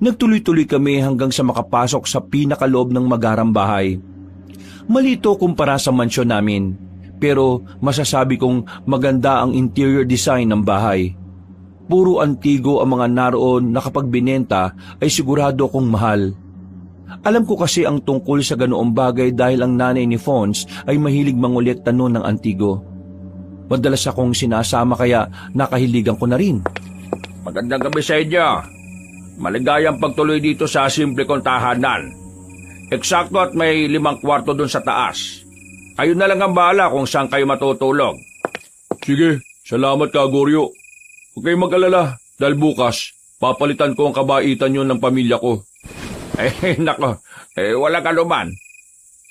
S1: Nagtuloy-tuloy kami hanggang sa makapasok sa pinakaloob ng magarang bahay. Malito kumpara sa mansyon namin. Pero masasabi kong maganda ang interior design ng bahay. Puro antigo ang mga naroon na kapag binenta ay sigurado kong mahal. Alam ko kasi ang tungkol sa ganoong bagay dahil ang nanay ni Fons ay mahilig mangolekta noon ng antigo. Madalas akong sinasama kaya nakahiligan ko na rin.
S2: Magandang gabi sa inyo. Maligayang pagtuloy dito sa simple kong tahanan. Eksakto at may 5 kwarto doon sa taas. Kayo na lang ang bahala kung saan kayo matutulog. Sige, salamat ka, Goryo. Huwag kayong mag-alala dahil bukas papalitan ko ang kabaitan nyo ng pamilya ko. Nako, wala ka naman.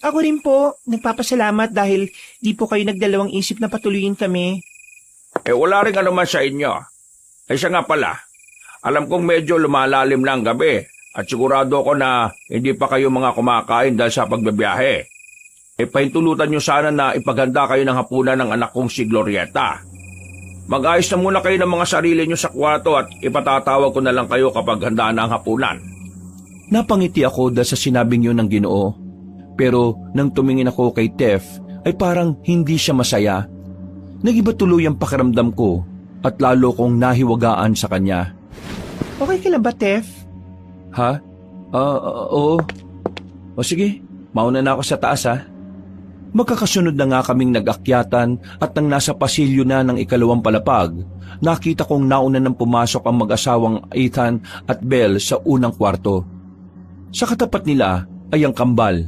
S3: Ako rin po, nagpapasalamat dahil di po kayo nagdalawang isip na patuloyin kami.
S2: Wala rin naman sa inyo. Siya nga pala, alam kong medyo lumalalim na ang gabi at sigurado ko na hindi pa kayo mga kumakain dahil sa pagbabiyahe. Pahintulutan nyo sana na ipaganda kayo ng hapunan ng anak kong si Glorieta. Mag-ayos na muna kayo ng mga sarili nyo sa kwarto at ipatatawag ko na lang kayo kapag handa na ang hapunan.
S1: Napangiti ako dahil sa sinabing yun ng Ginoo. Pero nang tumingin ako kay Tef ay parang hindi siya masaya. Nagiba tuloy ang pakiramdam ko at lalo kong nahiwagaan sa kanya.
S3: Okay ka lang ba, Tef?
S1: Ha? Oo. O sige, mauna na ako sa taas ha. Magkakasunod na nga kaming nag-akyatan at nang nasa pasilyo na ng ikalawang palapag, nakita kong nauna nang pumasok ang mag-asawang Ethan at Belle sa unang kwarto. Sa katapat nila ay ang kambal.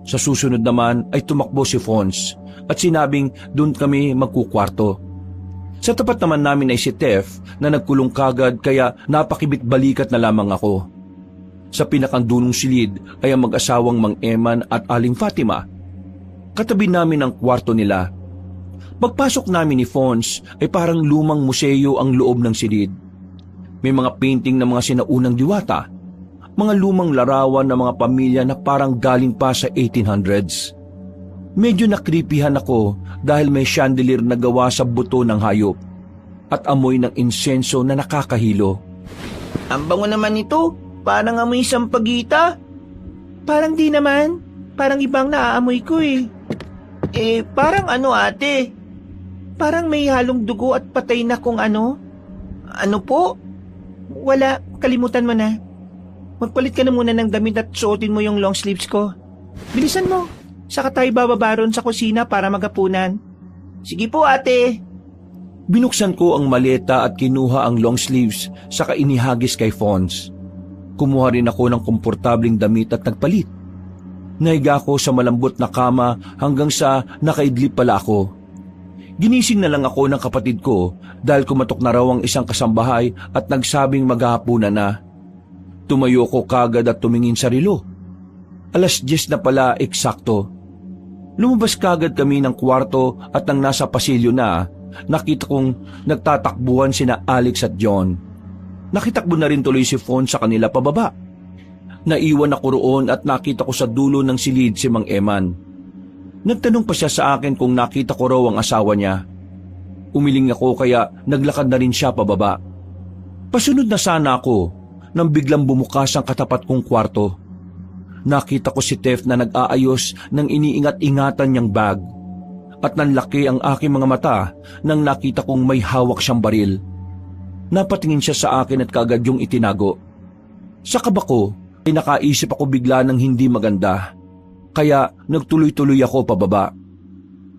S1: Sa susunod naman ay tumakbo si Fons at sinabing doon kami magkukwarto. Sa tapat naman namin ay si Tef na nagkulong kagad kaya napakibit-balikat na lamang ako. Sa pinakandunong silid ay ang mag-asawang Mang Eman at Aling Fatima. Katabi namin ang kwarto nila. Pagpasok namin ni Fons ay parang lumang museo ang loob ng silid. May mga painting ng mga sinaunang diwata, mga lumang larawan ng mga pamilya na parang galing pa sa 1800s. Medyo nakripihan ako dahil may chandelier na gawa sa buto ng hayop at amoy ng insenso na nakakahilo.
S3: Ang bango naman ito, parang amoy sampagita. Parang di naman, parang ibang naaamoy ko eh. Parang ano ate? Parang may halong dugo at patay na kung ano? Ano po? Wala, kalimutan mo na. Magpalit ka na muna ng damit at suotin mo yung long sleeves ko. Bilisan mo. Saka tayo bababa ron sa kusina para maghapunan. Sige po, ate.
S1: Binuksan ko ang maleta at kinuha ang long sleeves saka inihagis kay Fons. Kumuha rin ako ng komportabling damit at nagpalit. Nahiga ako sa malambot na kama hanggang sa nakaidlip pala ako. Ginising na lang ako ng kapatid ko dahil kumatok na raw ang isang kasambahay at nagsabing maghahapunan na. Tumayo ko kagad at tumingin sa relo. 10:00 na pala eksakto. Lumabas kagad kami ng kwarto at nang nasa pasilyo na, nakita kong nagtatakbuhan sina Alex at John. Nakitakbo na rin tuloy si Fon sa kanila pababa. Naiwan ako roon at nakita ko sa dulo ng silid si Mang Eman. Nagtanong pa siya sa akin kung nakita ko raw ang asawa niya. Umiling ako kaya naglakad na rin siya pababa. Pasunod na sana ako nang biglang bumukas ang katapat kong kwarto. Nakita ko si Tef na nag-aayos ng iniingat-ingatan niyang bag. At nanlaki ang aking mga mata nang nakita kong may hawak siyang baril. Napatingin siya sa akin at kagad yung itinago. Sa kaba ko, ay nakaisip ako bigla ng hindi maganda. Kaya nagtuloy-tuloy ako pababa.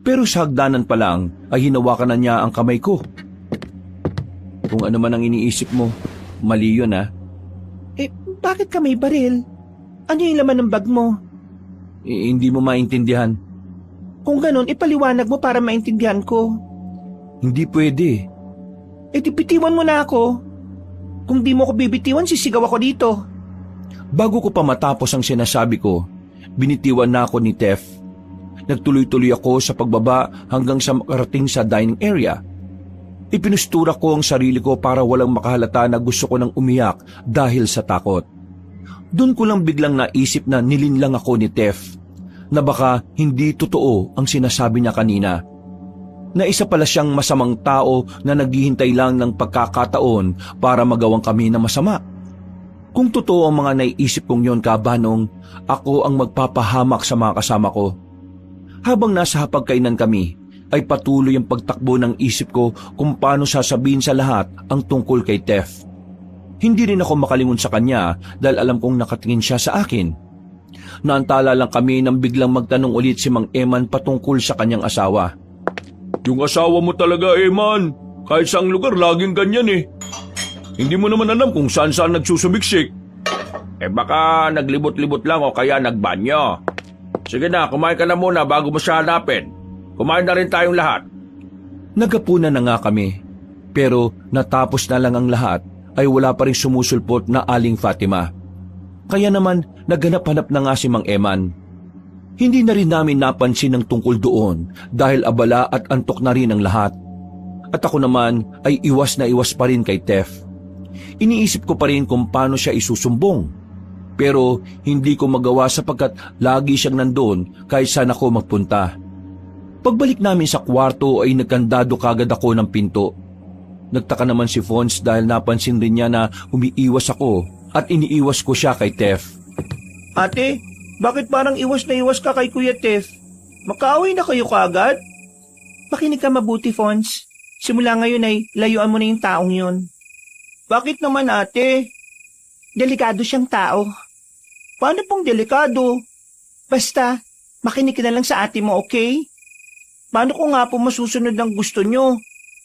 S1: Pero sa hagdanan pa lang ay hinawakan na niya ang kamay ko. Kung ano man ang iniisip mo, mali yun ah.
S3: Bakit ka may baril? Ano yung laman ng bag mo?
S1: Hindi mo maintindihan.
S3: Kung ganun, ipaliwanag mo para maintindihan ko.
S1: Hindi pwede.
S3: Di bitiwan mo na ako. Kung di mo ko bibitiwan, sisigaw ako dito.
S1: Bago ko pa matapos ang sinasabi ko, binitiwan na ako ni Tef. Nagtuloy-tuloy ako sa pagbaba hanggang sa makarating sa dining area. Ipinustura ko ang sarili ko para walang makahalata na gusto ko nang umiyak dahil sa takot. Doon ko lang biglang naisip na nilinlang ako ni Tef, na baka hindi totoo ang sinasabi niya kanina. Na isa pala siyang masamang tao na naghihintay lang ng pagkakataon para magawang kami na masama. Kung totoo ang mga naiisip kong yon, Kabanong, ako ang magpapahamak sa mga kasama ko. Habang nasa hapagkainan kami, ay patuloy ang pagtakbo ng isip ko kung paano sasabihin sa lahat ang tungkol kay Tef. Hindi rin ako makalingon sa kanya dahil alam kong nakatingin siya sa akin. Naantala lang kami nang biglang magtanong ulit si Mang Eman patungkol sa kanyang asawa.
S2: Yung asawa mo talaga, Eman. Kahit saang lugar, laging ganyan eh. Hindi mo naman alam kung saan-saan nagsusubiksik. Baka naglibot-libot lang o kaya nagbanyo. Sige na, kumain ka na muna bago mo siya hanapin. Kumain na rin tayong lahat.
S1: Naghapunan na nga kami, pero natapos na lang ang lahat ay wala pa rin sumusulpot na Aling Fatima. Kaya naman naghanap-hanap na nga si Mang Eman. Hindi na rin namin napansin ang tungkol doon dahil abala at antok na rin ang lahat. At ako naman ay iwas na iwas pa rin kay Tef. Iniisip ko pa rin kung paano siya isusumbong. Pero hindi ko magawa sapagkat lagi siyang nandoon kahit saan ako magpunta. Pagbalik namin sa kwarto ay nagkandado kagad ako ng pinto. Nagtaka naman si Fons dahil napansin rin niya na umiiwas ako at iniiwas ko siya kay Tef.
S3: Ate, bakit parang iwas na iwas ka kay Kuya Tef? Makaaway na kayo kagad? Makinig ka mabuti, Fons. Simula ngayon ay layuan mo na yung taong yun. Bakit naman, ate? Delikado siyang tao. Paano pong delikado? Basta, makinig ka na lang sa ate mo, okay? Paano ko nga po masusunod ang gusto nyo?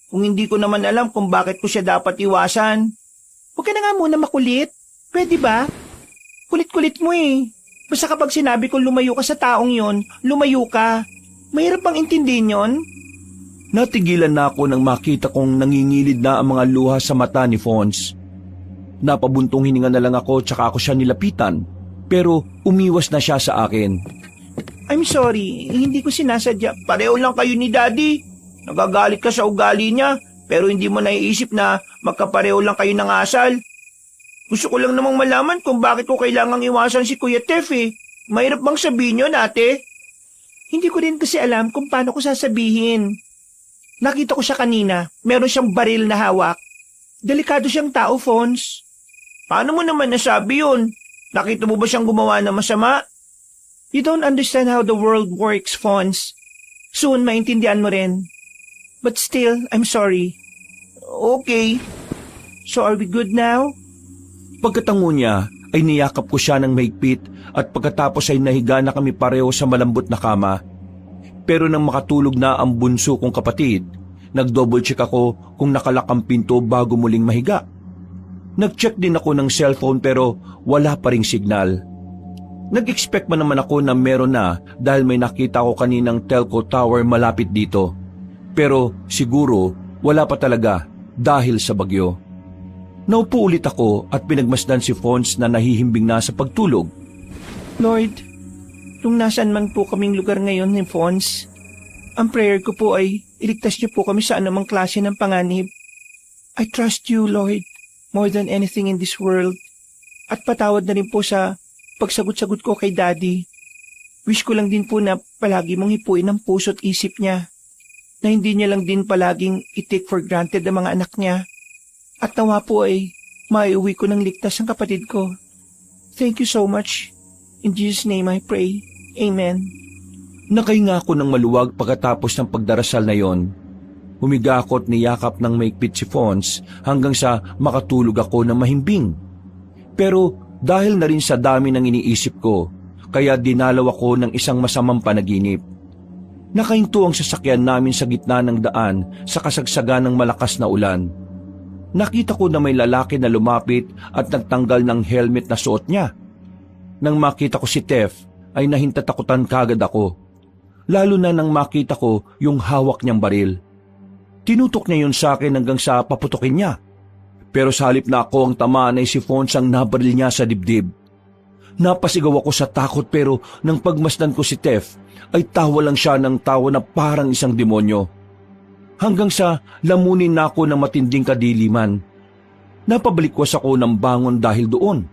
S3: Kung hindi ko naman alam kung bakit ko siya dapat iwasan. Huwag ka na nga muna makulit. Pwede ba? Kulit-kulit mo eh. Basta kapag sinabi kong lumayo ka sa taong yon, lumayo ka. Mahirap bang intindihin yon?
S1: Natigilan na ako nang makita kong nangingilid na ang mga luha sa mata ni Fons. Napabuntong hininga na lang ako tsaka ako siya nilapitan, pero umiwas na siya sa akin.
S3: I'm sorry, hindi ko sinasadya. Pareho lang kayo ni Daddy. Nagagalit ka sa ugali niya, pero hindi mo naiisip na magkapareho lang kayo ng asal. Gusto ko lang namang malaman kung bakit ko kailangang iwasan si Kuya Tef eh. Mahirap bang sabihin yun, ate? Hindi ko rin kasi alam kung paano ko sasabihin. Nakita ko siya kanina, meron siyang baril na hawak. Delikado siyang tao, Fons. Paano mo naman nasabi yun? Nakita mo ba siyang gumawa ng masama? You don't understand how the world works, Fons. Soon, maintindihan mo rin. But still, I'm sorry. Okay. So are we good now?
S1: Pagkatango niya ay niyakap ko siya ng mahigpit at pagkatapos ay nahiga na kami pareho sa malambot na kama. Pero nang makatulog na ang bunso kong kapatid, nag-double check ako kung nakalak ang pinto bago muling mahiga. Nag-check din ako ng cellphone pero wala pa ring signal. Nag-expect man naman ako na meron na dahil may nakita ko kaninang telco tower malapit dito. Pero siguro wala pa talaga dahil sa bagyo. Naupo ulit ako at pinagmasdan si Fons na nahihimbing na sa pagtulog.
S3: Lord, kung nasaan man po kaming lugar ngayon ni Fons, ang prayer ko po ay iligtas niyo po kami sa anumang klase ng panganib. I trust you, Lord, more than anything in this world. At patawad na rin po sa pagsagot-sagot ko kay Daddy. Wish ko lang din po na palagi mong hipuin ang puso't isip niya. Na hindi niya lang din palaging i-take for granted ang mga anak niya. At nawa po ay maiuwi ko ng ligtas ang kapatid ko. Thank you so much. In Jesus' name I pray. Amen.
S1: Nakahinga ako ng maluwag pagkatapos ng pagdarasal na yon. Humiga ako at niyakap ng maigpit si Fons hanggang sa makatulog ako ng mahimbing. Pero dahil na rin sa dami ng iniisip ko, kaya dinalaw ako ng isang masamang panaginip. Nakahinto ang sasakyan namin sa gitna ng daan sa kasagsagan ng malakas na ulan. Nakita ko na may lalaki na lumapit at nagtanggal ng helmet na suot niya. Nang makita ko si Tef, ay nahintatakutan kagad ako. Lalo na nang makita ko yung hawak niyang baril. Tinutok niya yun sa akin hanggang sa paputokin niya. Pero sa halip na ako ang tamaan ay si Fons ang nabaril niya sa dibdib. Napasigaw ako sa takot pero nang pagmasdan ko si Tef, ay tawa lang siya ng tawa na parang isang demonyo. Hanggang sa lamunin na ako ng matinding kadiliman. Napabalikwas ako ng bangon dahil doon.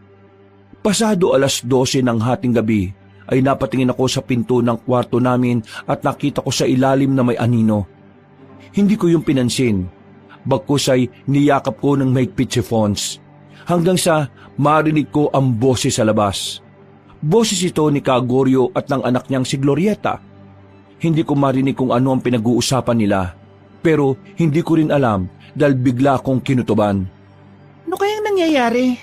S1: Pasado 12:00 ng hating gabi ay napatingin ako sa pinto ng kwarto namin at nakita ko sa ilalim na may anino. Hindi ko yung pinansin. Bagkus ay niyakap ko ng mahigpit si Fons. Hanggang sa marinig ko ang boses sa labas. Boses ito ni Kagorio at ng anak niyang si Glorieta. Hindi ko marinig kung ano ang pinag-uusapan nila. Pero hindi ko rin alam dahil bigla akong kinutuban.
S3: Ano kayang nangyayari?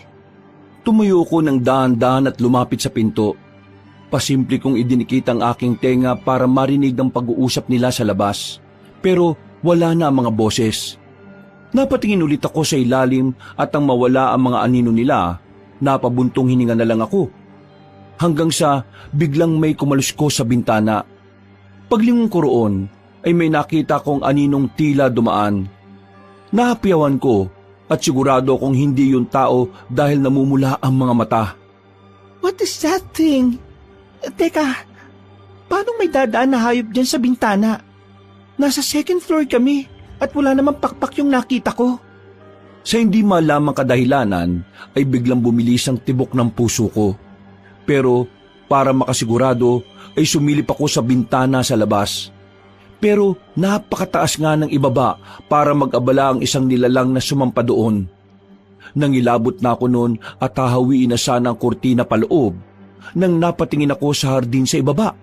S1: Tumuyo ko ng dahan-dahan at lumapit sa pinto. Pasimple kong idinikit ang aking tenga para marinig ang pag-uusap nila sa labas. Pero wala na ang mga boses. Napatingin ulit ako sa ilalim at ang mawala ang mga anino nila, napabuntong hininga na lang ako. Hanggang sa biglang may kumalusko sa bintana. Paglingon ko roon, ay may nakita kong aninong tila dumaan. Nahapiyawan ko at sigurado kong hindi yung tao dahil namumula ang mga mata.
S3: What is that thing? Teka, paano may dadaan na hayop dyan sa bintana? Nasa second floor kami at wala namang pakpak yung nakita ko.
S1: Sa hindi malamang kadahilanan ay biglang bumilis ang tibok ng puso ko. Pero para makasigurado ay sumilip ako sa bintana sa labas. Pero napakataas nga ng ibaba para mag-abala ang isang nilalang na sumampa doon. Nangilabot na ako noon at hahawiin na sana ang kurtina paloob nang napatingin ako sa hardin sa ibaba.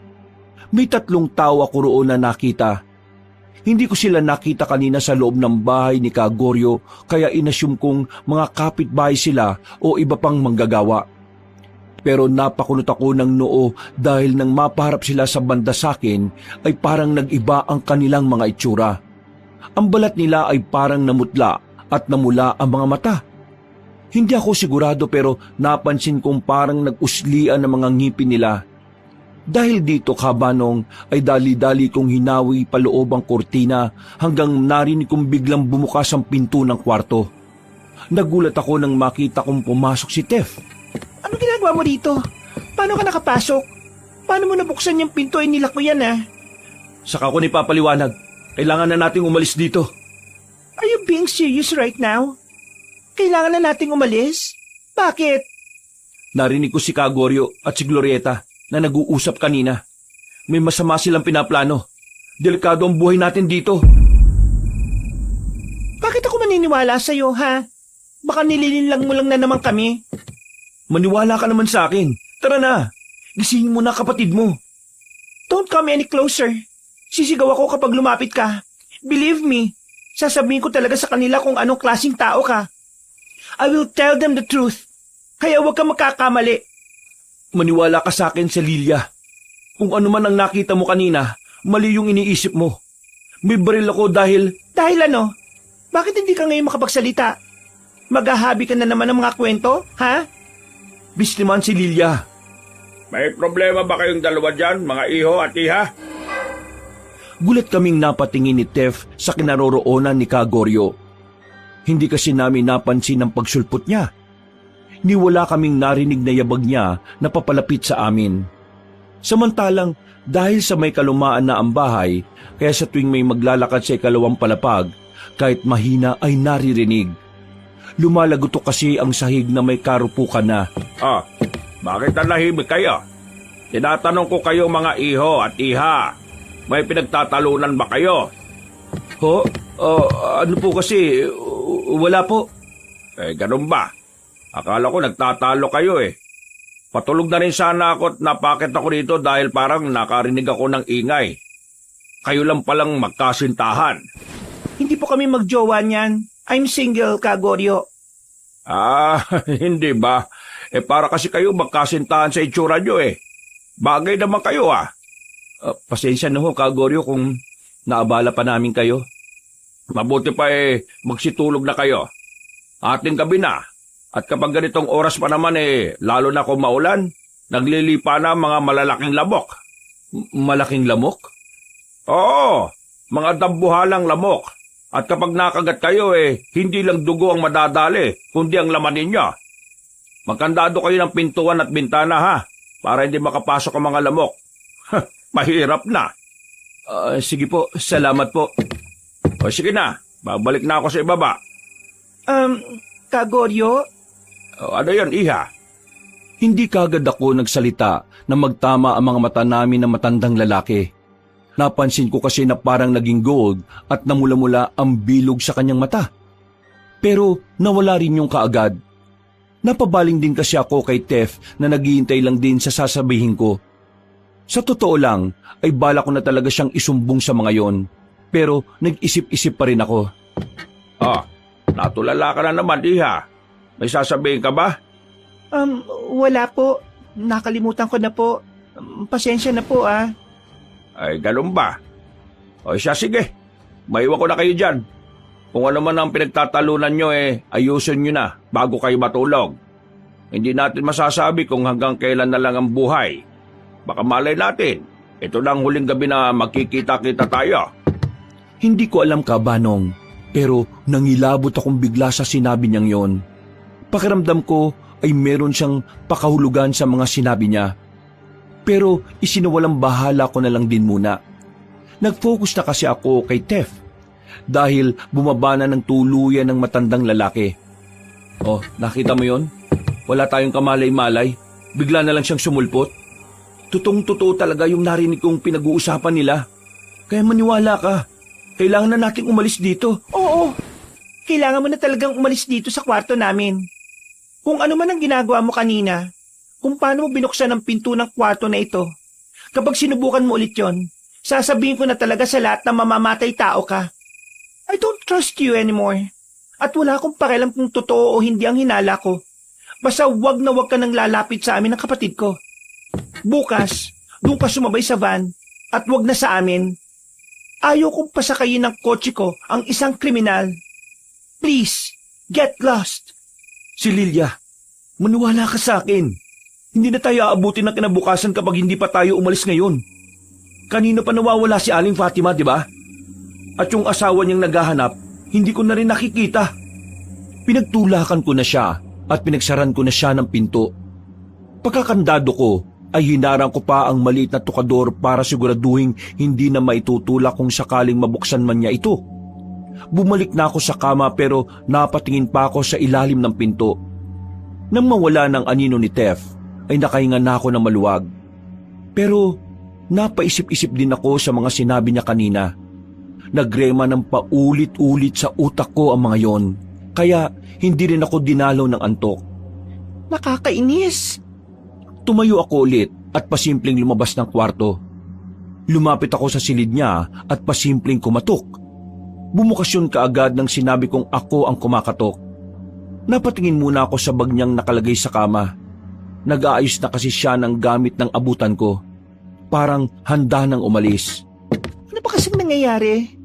S1: May 3 tao ako roon na nakita. Hindi ko sila nakita kanina sa loob ng bahay ni Kagorio kaya inassume kong mga kapitbahay sila o iba pang manggagawa. Pero napakulot ako ng noo dahil nang mapaharap sila sa banda sa akin ay parang nag-iba ang kanilang mga itsura. Ang balat nila ay parang namutla at namula ang mga mata. Hindi ako sigurado pero napansin kong parang nag-uslian ang mga ngipin nila. Dahil dito kabanong ay dali-dali kong hinawi paloob ang kortina hanggang narinig kong biglang bumukas ang pinto ng kwarto. Nagulat ako nang makita kong pumasok si Tef.
S3: Ano ginagawa mo dito? Paano ka nakapasok? Paano mo nabuksan yung pinto? Inilak mo yan
S1: Saka ko ni papaliwanag. Kailangan na nating umalis dito.
S3: Are you being serious right now? Kailangan na nating umalis? Bakit?
S1: Narinig ko si Kagorio at si Glorieta na nag-uusap kanina. May masama silang pinaplano. Delikado ang buhay natin dito.
S3: Bakit ako maniniwala sa'yo, ha? Baka nililinlang mo lang na naman kami.
S1: Maniwala ka naman sa akin. Tara na. Gisingin mo na kapatid mo.
S3: Don't come any closer. Sisigaw ako kapag lumapit ka. Believe me, sasabihin ko talaga sa kanila kung anong klaseng tao ka. I will tell them the truth. Kaya huwag kang magkakamali.
S1: Maniwala ka sa akin, Cecilia. Kung ano man ang nakita mo kanina, mali yung iniisip mo. May baril ako dahil...
S3: Dahil ano? Bakit hindi ka ngayon makapagsalita? Maghahabi ka na naman ng mga kwento, ha?
S1: Bis naman, Cecilia.
S2: May problema ba kayong dalawa dyan, mga iho at iha?
S1: Gulat kaming napatingin ni Tef sa kinaroroonan ni Kagoryo. Hindi kasi namin napansin ang pagsulpot niya. Niwala kaming narinig na yabag niya na papalapit sa amin. Samantalang dahil sa may kalumaan na ang bahay, kaya sa tuwing may maglalakad sa ikalawang palapag, kahit mahina ay naririnig. Lumalagotok kasi ang sahig na may karupukan na.
S2: Bakit nahimik kayo? Tinatanong ko kayo mga iho at iha. May pinagtatalunan ba kayo?
S1: Ano po kasi, wala po.
S2: Ganun ba? Akala ko nagtatalo kayo eh. Patulog na rin sana ako at napakit ako dito dahil parang nakarinig ako ng ingay. Kayo lang palang magkasintahan.
S3: Hindi po kami magjowa niyan. I'm single, Kagoryo.
S2: Hindi ba? Para kasi kayo magkasintahan sa itsura nyo eh. Bagay naman kayo
S1: Pasensya na ho, Kagoryo, kung naabala pa namin kayo.
S2: Mabuti pa magsitulog na kayo. Ating gabi na. At kapag ganitong oras pa naman lalo na kung maulan, naglilipa na mga malalaking lamok.
S1: Malaking lamok?
S2: Oo, mga dambuhalang lamok. At kapag nakagat kayo hindi lang dugo ang madadali, kundi ang laman ninyo. Magkandado kayo ng pintuan at bintana ha, para hindi makapasok ang mga lamok. Mahirap na.
S1: Sige po, salamat po.
S2: O sige na, babalik na ako sa ibaba.
S3: Kagoryo?
S2: Ano yan, iha?
S1: Hindi kagad ako nagsalita na magtama ang mga mata namin ng matandang lalaki. Napansin ko kasi na parang naging gold at namula-mula ang bilog sa kanyang mata. Pero nawala rin yung kaagad. Napabaling din kasi ako kay Tef na naghihintay lang din sa sasabihin ko. Sa totoo lang, ay bala ko na talaga siyang isumbong sa mga yon. Pero nag-isip-isip pa rin ako.
S2: Natulala ka na naman, iha. May sasabihin ka ba?
S3: Wala po. Nakalimutan ko na po. Pasensya na po,
S2: Ay, ganun ba? O siya, sige. Maiwan ko na kayo dyan. Kung ano man ang pinagtatalunan nyo, ayusin nyo na bago kayo matulog. Hindi natin masasabi kung hanggang kailan na lang ang buhay. Baka malay natin, ito na ang huling gabi na magkikita-kita tayo.
S1: Hindi ko alam, Kabanong, pero nangilabot akong bigla sa sinabi niyang yon. Pakiramdam ko ay meron siyang pakahulugan sa mga sinabi niya. Pero isinawalang bahala ko na lang din muna. Nag-focus na kasi ako kay Tef dahil bumaba na ng tuluyan ng matandang lalaki. Nakita mo yon? Wala tayong kamalay-malay. Bigla na lang siyang sumulpot. Tutong-totoo talaga yung narinig kong pinag-uusapan nila. Kaya maniwala ka. Kailangan na nating umalis dito.
S3: Oo. Kailangan mo na talagang umalis dito sa kwarto namin. Kung ano man ang ginagawa mo kanina, kung paano mo binuksan ang pinto ng kwarto na ito, kapag sinubukan mo ulit yon, sasabihin ko na talaga sa lahat na mamamatay tao ka. I don't trust you anymore. At wala akong pakialam kung totoo o hindi ang hinala ko. Basta wag na wag ka nang lalapit sa amin ng kapatid ko. Bukas, doon ka sumabay sa van at wag na sa amin. Ayaw kong pasakayin ng kotse ko ang isang kriminal. Please, get lost.
S1: Si Lilia, maniwala ka sa akin. Hindi na tayo aabutin ng kinabukasan kapag hindi pa tayo umalis ngayon. Kanina pa nawawala si Aling Fatima, di ba? At yung asawa niyang naghahanap, hindi ko na rin nakikita. Pinagtulakan ko na siya at pinagsaran ko na siya ng pinto. Pagkakandado ko, ay hinarang ko pa ang maliit na tukador para siguraduhin hindi na maitutulak kung sakaling mabuksan man niya ito. Bumalik na ako sa kama pero napatingin pa ako sa ilalim ng pinto. Nang mawala ng anino ni Tef, ay nakahinga na ako ng maluwag. Pero napaisip-isip din ako sa mga sinabi niya kanina. Nagrema ng paulit-ulit sa utak ko ang mga yon, kaya hindi rin ako dinalaw ng antok.
S3: Nakakainis.
S1: Tumayo ako ulit at pasimpleng lumabas ng kwarto. Lumapit ako sa silid niya at pasimpleng kumatok. Bumukas yun kaagad nang sinabi kong ako ang kumakatok. Napatingin muna ako sa bag niyang nakalagay sa kama. Nag-aayos na kasi siya ng gamit ng abutan ko. Parang handa nang umalis.
S3: Ano ba kasing nangyayari?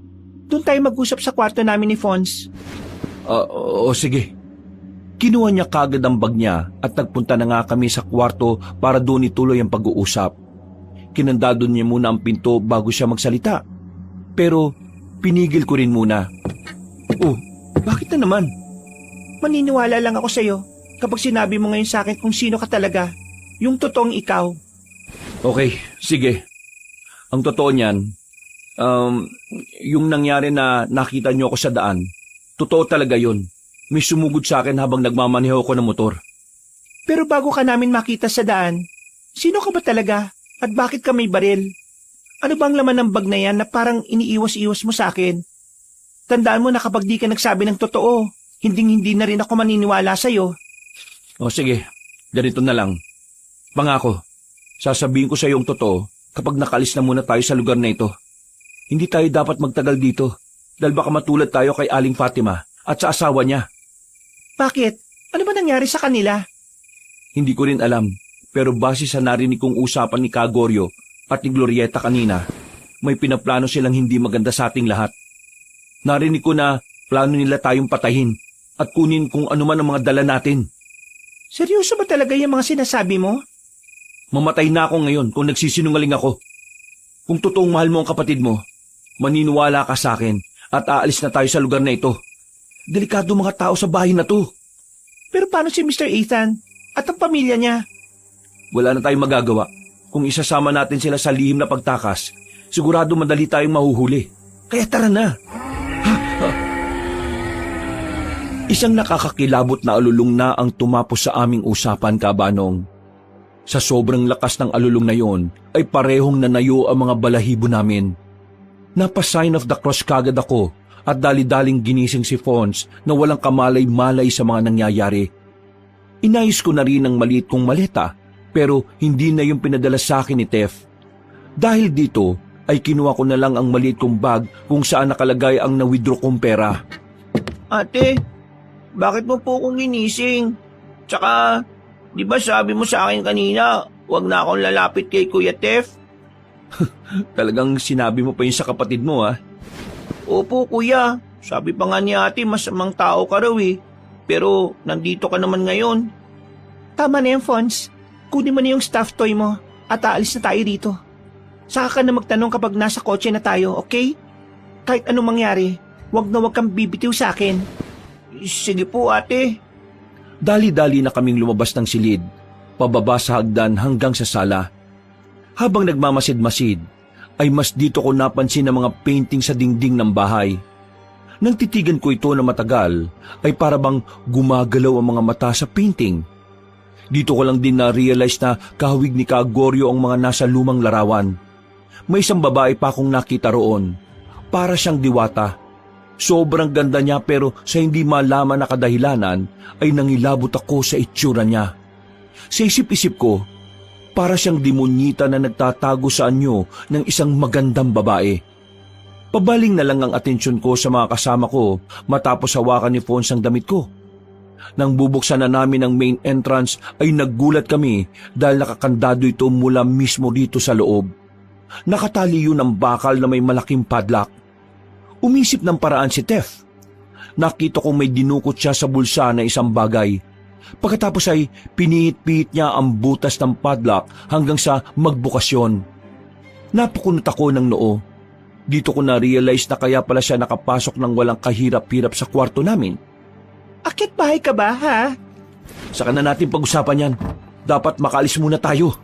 S3: Doon tayo mag-usap sa kwarto namin ni Fons.
S1: O sige. Kinuha niya kagad ang bag niya at nagpunta na nga kami sa kwarto para doon ituloy ang pag-uusap. Kinandado niya muna ang pinto bago siya magsalita. Pero pinigil ko rin muna. Oh, bakit na naman?
S3: Maniniwala lang ako sa'yo kapag sinabi mo ngayon sa akin kung sino ka talaga. Yung totoong ikaw.
S1: Okay, sige. Ang totoo niyan, yung nangyari na nakita niyo ako sa daan, totoo talaga yun. May sumugod sa akin habang nagmamaneho ko ng motor.
S3: Pero bago ka namin makita sa daan, sino ka ba talaga at bakit ka may baril? Ano bang laman ng bag na yan na parang iniiwas-iwas mo sa akin? Tandaan mo na kapag di ka nagsabi ng totoo, hindi na rin ako maniniwala sa'yo.
S1: O sige, ganito na lang. Pangako, sasabihin ko sa iyo ang totoo kapag nakalis na muna tayo sa lugar na ito. Hindi tayo dapat magtagal dito dahil baka matulad tayo kay Aling Fatima at sa asawa niya.
S3: Bakit? Ano ba nangyari sa kanila?
S1: Hindi ko rin alam, pero base sa narinig kong usapan ni Kagoryo at ni Glorieta kanina, may pinaplano silang hindi maganda sa ating lahat. Narinig ko na plano nila tayong patayin at kunin kung ano man ang mga dala natin.
S3: Seryoso ba talaga yung mga sinasabi mo?
S1: Mamatay na ako ngayon kung nagsisinungaling ako. Kung totoong mahal mo ang kapatid mo, maniniwala ka sa akin at aalis na tayo sa lugar na ito. Delikado mga tao sa bahay na to.
S3: Pero paano si Mr. Ethan at ang pamilya niya?
S1: Wala na tayong magagawa. Kung isasama natin sila sa lihim na pagtakas, sigurado madali tayong mahuhuli. Kaya tara na. Isang nakakakilabot na alulong na ang tumapos sa aming usapan, Kabanong. Sa sobrang lakas ng alulong na yon, ay parehong nanayo ang mga balahibo namin. Napa-sign of the cross kagad ako at dali-daling ginising si Fons na walang kamalay-malay sa mga nangyayari. Inayos ko na rin ang maliit kong maleta pero hindi na yung pinadala sa akin ni Tef. Dahil dito ay kinuha ko na lang ang maliit kong bag kung saan nakalagay ang na-withdraw kong pera.
S3: Ate, bakit mo po akong ginising? Tsaka, di ba sabi mo sa akin kanina, wag na akong lalapit kay Kuya Tef?
S1: Talagang sinabi mo pa yun sa kapatid mo, ha?
S3: Opo, kuya. Sabi pa nga ni ate, masamang tao ka raw eh. Pero nandito ka naman ngayon. Tama na yung Fons. Kunin mo na yung stuffed toy mo at aalis na tayo rito. Saka ka na magtanong kapag nasa kotse na tayo, okay? Kahit anong mangyari, wag kang bibitiw sa akin. Sige po, ate.
S1: Dali-dali na kaming lumabas ng silid, pababa sa hagdan hanggang sa sala. Habang nagmamasid-masid, ay mas dito ko napansin ang mga painting sa dingding ng bahay. Nang titigan ko ito na matagal, ay parabang gumagalaw ang mga mata sa painting. Dito ko lang din na-realize na kahawig ni Kagoryo ang mga nasa lumang larawan. May isang babae pa akong nakita roon. Para siyang diwata. Sobrang ganda niya pero sa hindi malaman na kadahilanan ay nangilabot ako sa itsura niya. Sa isip-isip ko, para siyang demonyita na nagtatago sa anyo ng isang magandang babae. Pabaling na lang ang atensyon ko sa mga kasama ko matapos hawakan ni Fons ang damit ko. Nang bubuksan na namin ang main entrance ay naggulat kami dahil nakakandado ito mula mismo dito sa loob. Nakatali yun ang bakal na may malaking padlock. Umisip ng paraan si Tef. Nakita kong may dinukot siya sa bulsa na isang bagay. Pagkatapos ay pinihit-pihit niya ang butas ng padlock hanggang sa magbukasyon. Napukunot ako ng noo. Dito ko na-realize na kaya pala siya nakapasok ng walang kahirap-hirap sa kwarto namin.
S3: Akit bahay ka ba, ha?
S1: Saka na natin pag-usapan yan. Dapat makaalis muna tayo.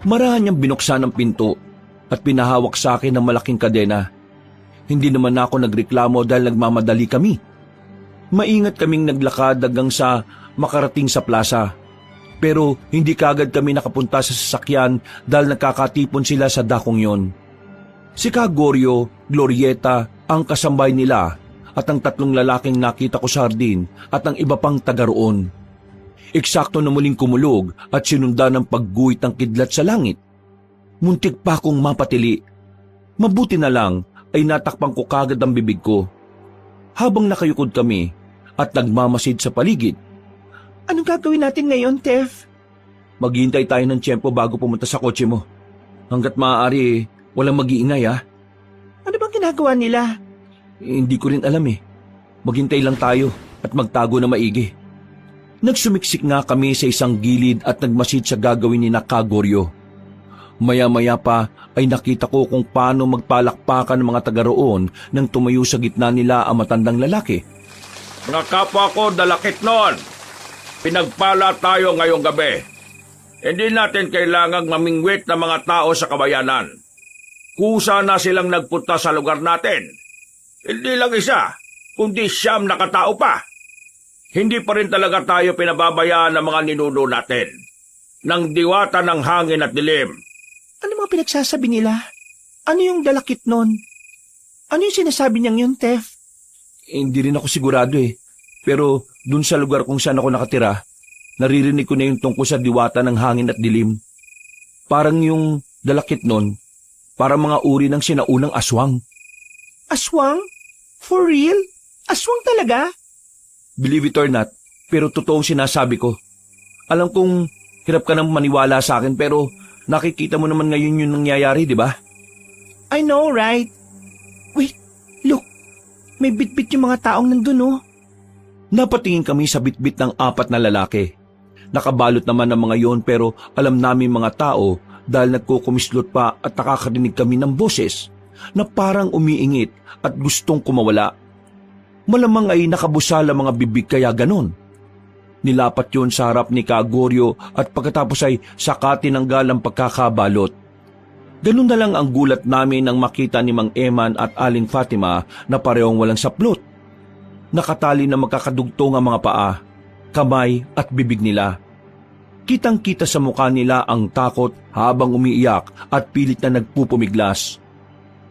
S1: Marahan niyang binuksan ang pinto at pinahawak sa akin ng malaking kadena. Hindi naman ako nagreklamo dahil nagmamadali kami. Maingat kaming naglakad hanggang sa makarating sa plaza. Pero hindi kagad kami nakapunta sa sasakyan dahil nagkakatipon sila sa dakong yon. Si Kagoryo, Glorieta, ang kasambay nila at ang tatlong lalaking nakita ko sa hardin at ang iba pang taga roon. Eksakto na muling kumulog at sinundan ng pagguhit ng kidlat sa langit. Muntik pa akong mapatili. Mabuti na lang ay natakpan ko kagad ang bibig ko. Habang nakayukod kami, at nagmamasid sa paligid.
S3: Anong gagawin natin ngayon, Tev?
S1: Maghihintay tayo ng tiyempo bago pumunta sa kotse mo. Hanggat maaari, walang mag-iingay ha.
S3: Ano bang ginagawa nila?
S1: Hindi ko rin alam eh. Maghintay lang tayo at magtago na maigi. Nagsumiksik nga kami sa isang gilid at nagmasid sa gagawin ni Kagoryo. Maya-maya pa ay nakita ko kung paano magpalakpakan ng mga taga roon nang tumayo sa gitna nila ang matandang lalaki.
S2: Mga kapwa ko, dalakit noon. Pinagpala tayo ngayong gabi. Hindi natin kailangang mamingwit ng mga tao sa kabayanan. Kusa na silang nagpunta sa lugar natin. Hindi lang isa, kundi 9 na katao pa. Hindi pa rin talaga tayo pinababayaan ng mga ninuno natin. Nang diwata ng hangin at dilim.
S3: Ano mga pinagsasabi nila? Ano yung dalakit nun? Ano yung sinasabi niyang yun, Tev?
S1: Hindi rin ako sigurado eh. Pero dun sa lugar kung saan ako nakatira, naririnig ko na yung tungkol sa diwata ng hangin at dilim. Parang yung dalakit nun, parang mga uri ng sinaunang aswang.
S3: Aswang? For real? Aswang talaga?
S1: Believe it or not, pero totoong sinasabi ko. Alam kong hirap ka nang maniwala sa akin pero nakikita mo naman ngayon yung nangyayari, di ba?
S3: I know, right? Wait, look. May bitbit yung mga taong nandun, oh.
S1: Napatingin kami sa bitbit ng 4 na lalaki. Nakabalot naman ang mga yon pero alam namin mga tao dahil nagkukumislot pa at nakakarinig kami ng boses na parang umiingit at gustong kumawala. Malamang ay nakabusala mga bibig kaya ganon. Nilapat yon sa harap ni Kagoryo at pagkatapos ay saka tinanggal ang pagkakabalot. Ganun na lang ang gulat namin nang makita ni Mang Eman at Aling Fatima na parehong walang saplot. Nakatali na magkakadugtong ang mga paa, kamay at bibig nila. Kitang-kita sa mukha nila ang takot habang umiiyak at pilit na nagpupumiglas.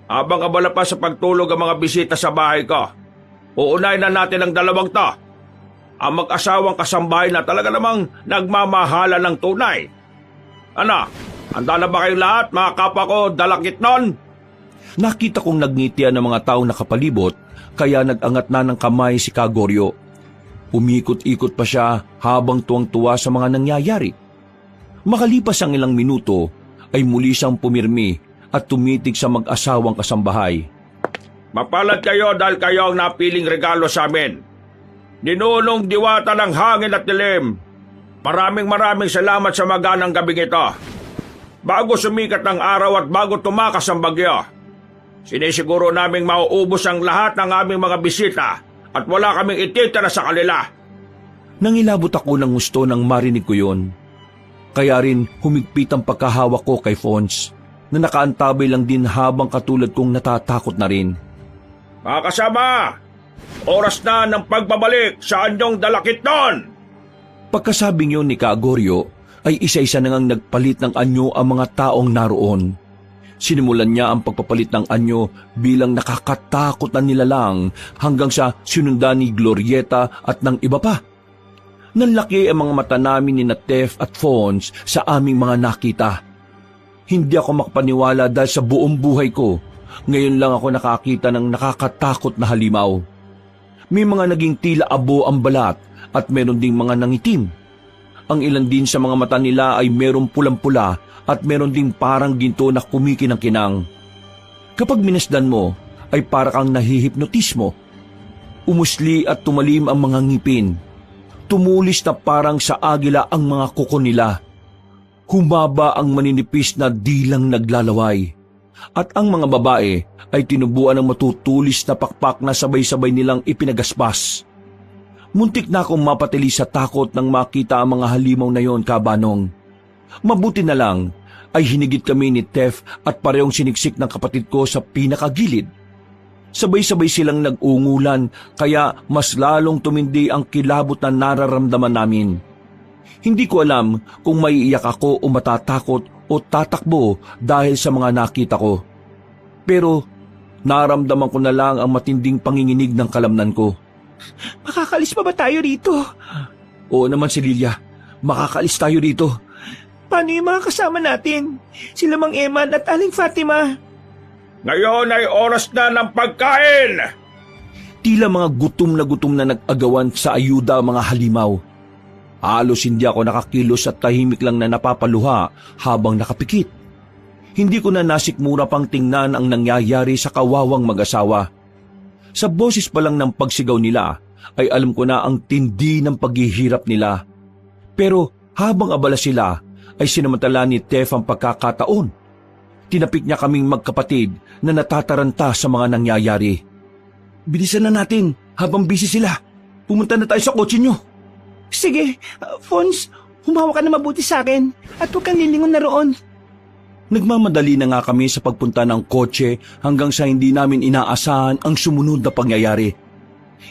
S2: Habang abala pa sa pagtulog ang mga bisita sa bahay ko, uunahin na natin ang 2 to. Ang mag-asawang kasambahay na talaga namang nagmamahala ng tunay. Ano, handa na ba kayong lahat, mga kapwa ko, dalakit nun?
S1: Nakita kong nagnitian ng mga taong nakapalibot kaya nag-angat na ng kamay si Kagoryo. Umikot-ikot pa siya habang tuwang-tuwa sa mga nangyayari. Makalipas ang ilang minuto ay muli siyang pumirmi at tumitig sa mag-asawang kasambahay.
S2: Mapalad kayo dahil kayo ang napiling regalo sa amin. Ninunong diwata ng hangin at dilim. Maraming salamat sa maganang gabing ito. Bago sumikat ang araw at bago tumakas ang bagyo, sinisiguro naming mauubos ang lahat ng aming mga bisita at wala kaming ititira sa kanila.
S1: Nangilabot ako ng gusto nang marinig ko yon. Kaya rin humigpit ang pagkahawak ko kay Fons na nakaantabay lang din habang katulad kong natatakot na rin.
S2: Mga kasama, oras na ng pagbabalik sa anyong dalakit nun!
S1: Pagkasabing yun ni Kagoryo ay isa-isa na ngang nagpalit ng anyo ang mga taong naroon. Sinimulan niya ang pagpapalit ng anyo bilang nakakatakot na nilalang hanggang sa sinundan ni Glorieta at ng iba pa. Nanlaki ang mga mata namin ni Natef at Fons sa aming mga nakita. Hindi ako makapaniwala dahil sa buong buhay ko, ngayon lang ako nakakita ng nakakatakot na halimaw. May mga naging tila abo ang balat at meron ding mga nangitim. Ang ilan din sa mga mata nila ay merong pulang-pula at meron ding parang ginto na kumikinang-kinang. Kapag minasdan mo, ay para kang nahihipnotismo. Umusli at tumalim ang mga ngipin. Tumulis na parang sa agila ang mga kuko nila. Humaba ang maninipis na dilang naglalaway. At ang mga babae ay tinubuan ng matutulis na pakpak na sabay-sabay nilang ipinagaspas. Muntik na akong mapatili sa takot nang makita ang mga halimaw na yon, Kabanong. Mabuti na lang ay hinigit kami ni Tef at parehong siniksik ng kapatid ko sa pinakagilid. Sabay-sabay silang nag-ungulan kaya mas lalong tumindi ang kilabot na nararamdaman namin. Hindi ko alam kung maiiyak ako o matatakot o tatakbo dahil sa mga nakita ko. Pero naramdaman ko na lang ang matinding panginginig ng kalamnan ko.
S3: Makakalis pa ba tayo rito?
S1: Oo naman si Lilia, makakalis tayo rito.
S3: Paano yung mga kasama natin? Sila Mang Eman at Aling Fatima.
S2: Ngayon ay oras na ng pagkain!
S1: Tila mga gutom na nag-agawan sa ayuda ang mga halimaw. Halos hindi ako nakakilos at tahimik lang na napapaluha habang nakapikit. Hindi ko na nasikmura pang tingnan ang nangyayari sa kawawang mag-asawa. Sa boses pa lang ng pagsigaw nila ay alam ko na ang tindi ng paghihirap nila. Pero habang abala sila ay sinamantala ni Tef ang pagkakataon. Tinapik niya kaming magkapatid na natataranta sa mga nangyayari. Bilisan na natin habang busy sila. Pumunta na tayo sa kotse nyo.
S3: Sige, Fons, humawa ka na mabuti sa akin at huwag kang lilingon na roon.
S1: Nagmamadali na nga kami sa pagpunta ng kotse hanggang sa hindi namin inaasahan ang sumunod na pangyayari.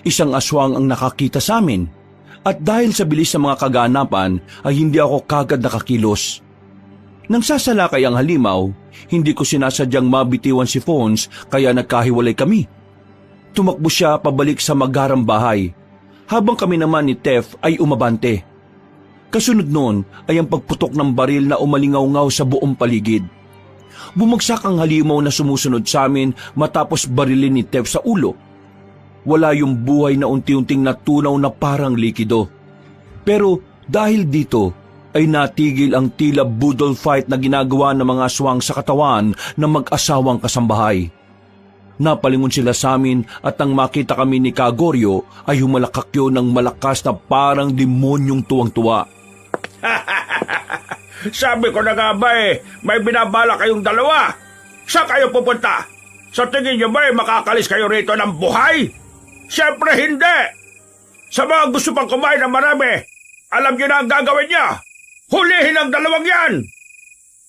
S1: Isang aswang ang nakakita sa amin at dahil sa bilis ng mga kaganapan ay hindi ako kagad nakakilos. Nang sasalakay ang halimaw, hindi ko sinasadyang mabitiwan si Fons kaya nagkahiwalay kami. Tumakbo siya pabalik sa magarang bahay, habang kami naman ni Tef ay umabante. Kasunod noon ay ang pagputok ng baril na umalingaw-ngaw sa buong paligid. Bumagsak ang halimaw na sumusunod sa amin matapos barilin ni Tef sa ulo. Wala yung buhay na unti-unting natunaw na parang likido. Pero dahil dito ay natigil ang tila budol fight na ginagawa ng mga aswang sa katawan ng mag-asawang kasambahay. Napalingon sila sa amin at nang makita kami ni Kagoryo ay humalakak yun ng malakas na parang demonyong tuwang-tuwa.
S2: Sabi ko na nga ba may binabala kayong dalawa. Saan kayo pupunta? Sa tingin niyo ba makakalis kayo rito ng buhay? Siyempre hindi! Sa mga gusto pang kumain ng marami, alam niyo na ang gagawin niya. Hulihin ang dalawang yan!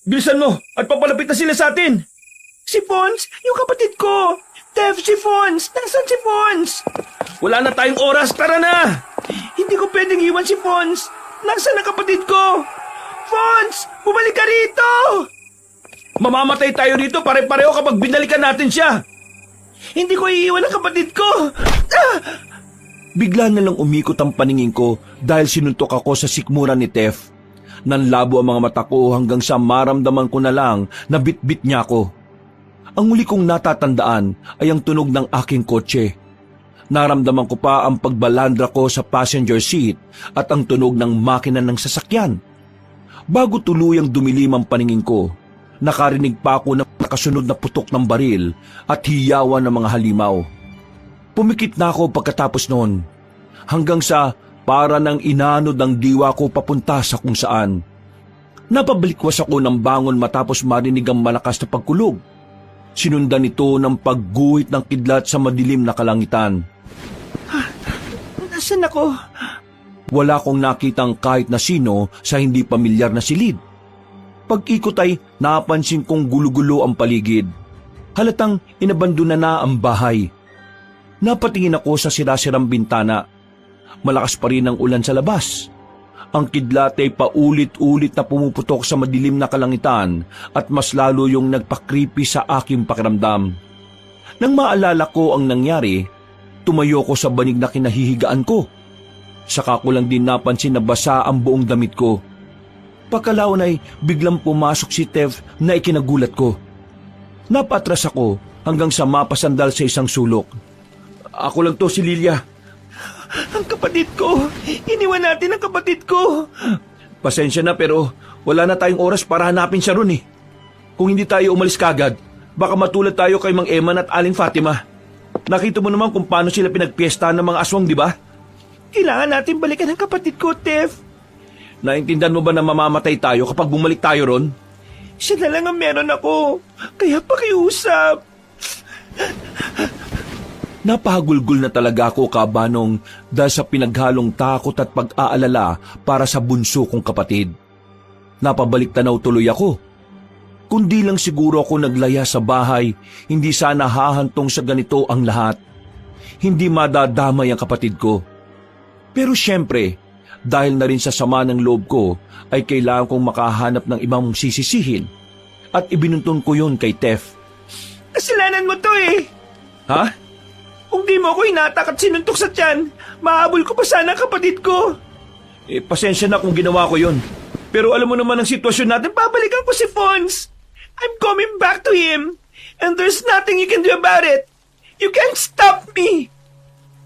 S1: Bilisan mo at papalapit na sila sa atin!
S3: Si Fons, yung kapatid ko! Tef, si Fons! Nasaan si Fons?
S1: Wala na tayong oras, tara na!
S3: Hindi ko pwedeng iwan si Fons! Nasaan ang kapatid ko? Fons! Bumalik ka rito!
S1: Mamamatay tayo rito pare-pareho kapag binalikan natin siya!
S3: Hindi ko iiwan ang kapatid ko! Ah!
S1: Bigla na lang umikot ang paningin ko dahil sinuntok ako sa sikmura ni Tef. Nanlabo ang mga mata ko hanggang sa maramdaman ko na lang na bitbit niya ako. Ang huli kong natatandaan ay ang tunog ng aking kotse. Naramdaman ko pa ang pagbalandra ko sa passenger seat at ang tunog ng makina ng sasakyan. Bago tuluyang dumilim ang paningin ko, nakarinig pa ako ng nakasunod na putok ng baril at hiyawan ng mga halimaw. Pumikit na ako pagkatapos noon, hanggang sa para nang inanod ang diwa ko papunta sa kung saan. Napabalikwas ako ng bangon matapos marinig ang malakas na pagkulog. Sinundan ito ng pagguhit ng kidlat sa madilim na kalangitan.
S3: Nasaan ako?
S1: Wala akong nakitang kahit na sino sa hindi pamilyar na silid. Pag-ikot ay napansin kong gulo-gulo ang paligid. Halatang inabandona na ang bahay. Napatingin ako sa sirasirang bintana. Malakas pa rin ang ulan sa labas. Ang kidlat ay paulit-ulit na pumuputok sa madilim na kalangitan at mas lalo yung nagpa-creepy sa aking pakiramdam. Nang maalala ko ang nangyari, tumayo ko sa banig na kinahihigaan ko. Saka ko lang din napansin na basa ang buong damit ko. Pagkalaon ay biglang pumasok si Tef na ikinagulat ko. Napatras ako hanggang sa mapasandal sa isang sulok. Ako lang to, si Lilia.
S3: Ang kapatid ko! Iniwan natin ang kapatid ko!
S1: Pasensya na pero wala na tayong oras para hanapin siya ron eh. Kung hindi tayo umalis kagad, baka matulad tayo kay Mang Eman at Aling Fatima. Nakita mo naman kung paano sila pinagpiesta ng mga aswang, di ba?
S3: Kailangan natin balikan ang kapatid ko, Tef.
S1: Naintindihan mo ba na mamamatay tayo kapag bumalik tayo ron?
S3: Siya na lang ang meron ako. Kaya pakiusap.
S1: Napahagulgul na talaga ako, Kabanong, dahil sa pinaghalong takot at pag-aalala para sa bunso kong kapatid. Napabalik tanaw tuloy ako. Kundi lang siguro ako naglaya sa bahay, hindi sana hahantong sa ganito ang lahat. Hindi madadamay ang kapatid ko. Pero syempre, dahil na rin sa sama ng loob ko, ay kailangan kong makahanap ng ibang sisisihin. At ibinuntun ko yun kay Tef.
S3: Kasalanan mo to eh.
S1: Ha?
S3: Kung di mo ako inatak at sinuntok sa tiyan, mahabol ko pa sana ang kapatid ko.
S1: Pasensya na kung ginawa ko yun. Pero alam mo naman ang sitwasyon natin.
S3: Babalikan ko si Fons. I'm coming back to him. And there's nothing you can do about it. You can't stop me.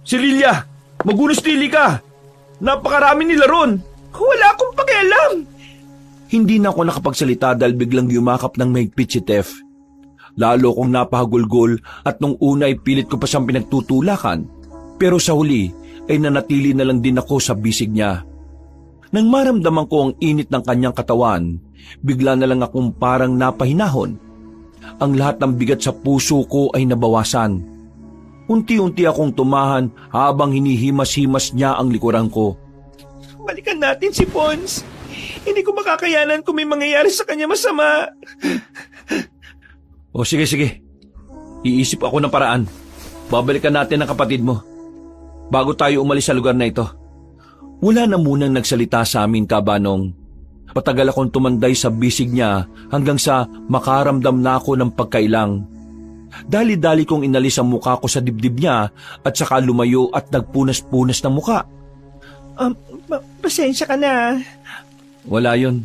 S2: Si Lilia, magunos dili ka! Napakarami nila ron!
S3: Wala akong pakialam!
S1: Hindi na ako nakapagsalita dahil biglang yumakap ng mahigpit si Tef. Lalo kong napahagulgol at nung una ay pilit ko pa siyang pinagtutulakan. Pero sa huli ay nanatili na lang din ako sa bisig niya. Nang maramdaman ko ang init ng kanyang katawan, bigla na lang akong parang napahinahon. Ang lahat ng bigat sa puso ko ay nabawasan. Unti-unti akong tumahan habang hinihimas-himas niya ang likuran ko.
S3: Balikan natin si Pons. Hindi ko makakayanan kung may mangyayari sa kanya masama.
S1: O sige. Iisip ako ng paraan. Babalikan natin ang kapatid mo. Bago tayo umalis sa lugar na ito. Wala na munang nagsalita sa amin, Kabanong. Patagal akong tumanday sa bisig niya hanggang sa makaramdam na ako ng pagkailang. Dali-dali kong inalis ang muka ko sa dibdib niya at saka lumayo at nagpunas-punas ng muka.
S3: Pasensya ka na.
S1: Wala yun.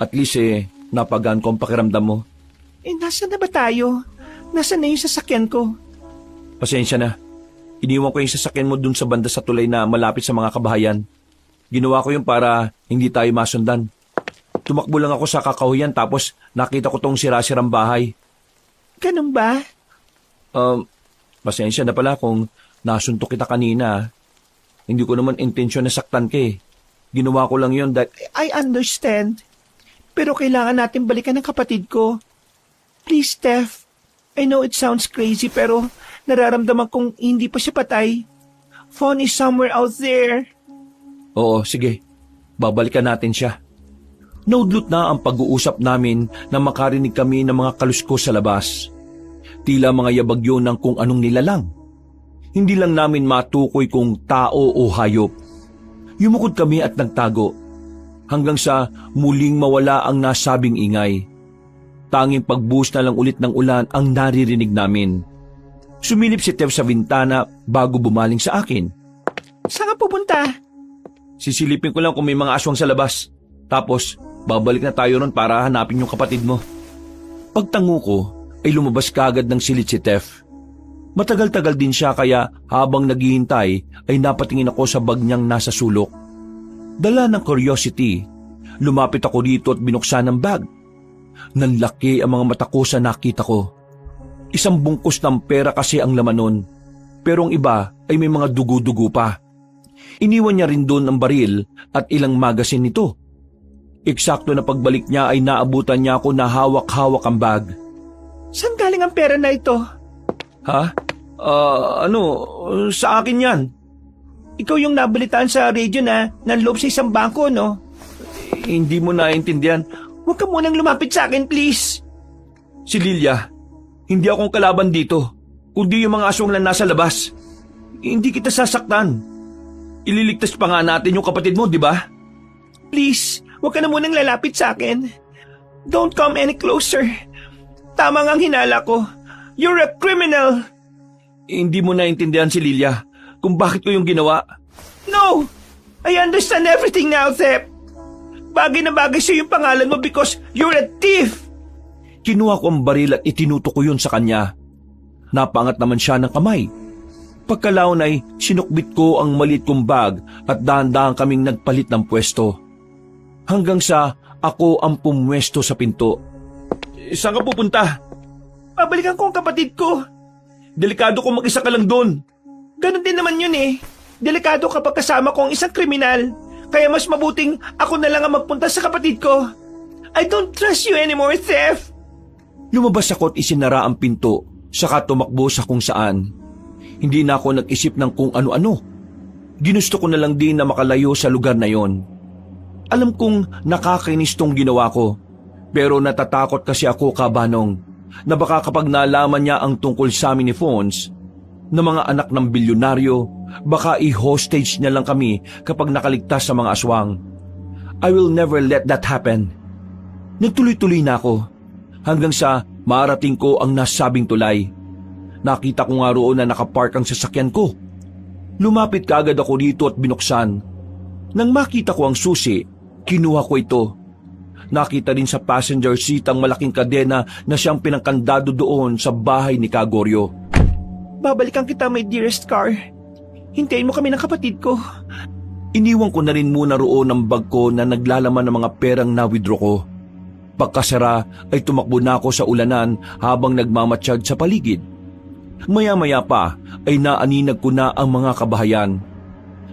S1: At least napagaan ko ang pakiramdam mo.
S3: Nasaan na ba tayo? Nasaan na yung sasakyan ko?
S1: Pasensya na. Iniwan ko yung sasakyan mo dun sa banda sa tulay na malapit sa mga kabahayan. Ginawa ko yun para hindi tayo masundan. Tumakbo lang ako sa kakahuyan tapos nakita ko tong sira-sirang bahay.
S3: Ganun ba?
S1: Pasensya na pala kung nasuntok kita kanina. Hindi ko naman intensyon na saktan ka eh. Ginawa ko lang yun dahil...
S3: I understand. Pero kailangan natin balikan ng kapatid ko. Please, Steph. I know it sounds crazy pero nararamdaman kong hindi pa siya patay. Fawn is somewhere out there.
S1: Oo, sige. Babalikan natin siya. Naudlot na ang pag-uusap namin na makarinig kami ng mga kaluskos sa labas. Tila mga yabagyo ng kung anong nilalang. Hindi lang namin matukoy kung tao o hayop. Yumukod kami at nagtago. Hanggang sa muling mawala ang nasabing ingay. Tanging pagbuhos na lang ulit ng ulan ang naririnig namin. Sumilip si Tev sa bintana bago bumaling sa akin.
S3: Saan ka pupunta?
S1: Sisilipin ko lang kung may mga aswang sa labas. Tapos, babalik na tayo ron para hanapin yung kapatid mo. Pagtango ko, ay lumabas kaagad ng silid si Tef. Matagal-tagal din siya kaya habang naghihintay ay napatingin ako sa bag niyang nasa sulok. Dala ng curiosity, lumapit ako dito at binuksan ang bag. Nanlaki ang mga mata ko sa nakita ko. Isang bungkus ng pera kasi ang laman nun, pero ang iba ay may mga dugo-dugo pa. Iniwan niya rin doon ang baril at ilang magasin nito. Eksakto na pagbalik niya ay naabutan niya ako na hawak-hawak ang bag.
S3: Saan galing ang pera na ito?
S1: Ha? Sa akin yan.
S3: Ikaw yung nabalitaan sa radyo na nanloob sa isang bangko, no?
S1: Hindi mo naintindihan.
S3: Huwag ka munang lumapit sa akin, please.
S1: Si Lilia, hindi akong kalaban dito, kundi yung mga aswang na nasa labas. Hindi kita sasaktan. Ililigtas pa nga natin yung kapatid mo, di ba?
S3: Please, huwag ka na munang lalapit sa akin. Don't come any closer. Tama nga ang hinala ko. You're a criminal.
S1: Hindi mo naintindihan si Lilia kung bakit ko yung ginawa.
S3: No! I understand everything now, Thep. Bagay na bagay sa yung pangalan mo because you're a thief.
S1: Kinuha ko ang baril at itinuto ko yun sa kanya. Napangat naman siya ng kamay. Pagkalaon ay sinukbit ko ang maliit kong bag at dahan-dahan kaming nagpalit ng pwesto. Hanggang sa ako ang pumwesto sa pinto. Saan ka pupunta?
S3: Babalikan ko ang kapatid ko.
S1: Delikado kung mag-isa ka lang doon.
S3: Ganon din naman yun eh. Delikado kapag kasama ko ang isang kriminal. Kaya mas mabuting ako na lang ang magpunta sa kapatid ko. I don't trust you anymore, Thef.
S1: Lumabas ako at isinara ang pinto, saka tumakbo sa kung saan. Hindi na ako nag-isip ng kung ano-ano. Ginusto ko na lang din na makalayo sa lugar na yon. Alam kong nakakainis tong ginawa ko, pero natatakot kasi ako, Kabanong, na baka kapag nalaman niya ang tungkol sa amin ni Fons, na mga anak ng bilyonaryo, baka i-hostage niya lang kami kapag nakaligtas sa mga aswang. I will never let that happen. Nagtuloy-tuloy na ako, hanggang sa marating ko ang nasabing tulay. Nakita ko nga roon na nakapark ang sasakyan ko. Lumapit kaagad ako dito at binuksan. Nang makita ko ang susi, kinuha ko ito. Nakita rin sa passenger seat ang malaking kadena na siyang pinangkandado doon sa bahay ni Kagoryo.
S3: Babalikan kita, my dearest car. Hintayin mo kami ng kapatid ko.
S1: Iniwan ko na rin muna roon ang bag ko na naglalaman ng mga perang na-withdraw ko. Pagkasara ay tumakbo na ako sa ulanan habang nagmamatsyag sa paligid. Maya-maya pa ay naaninag ko na ang mga kabahayan.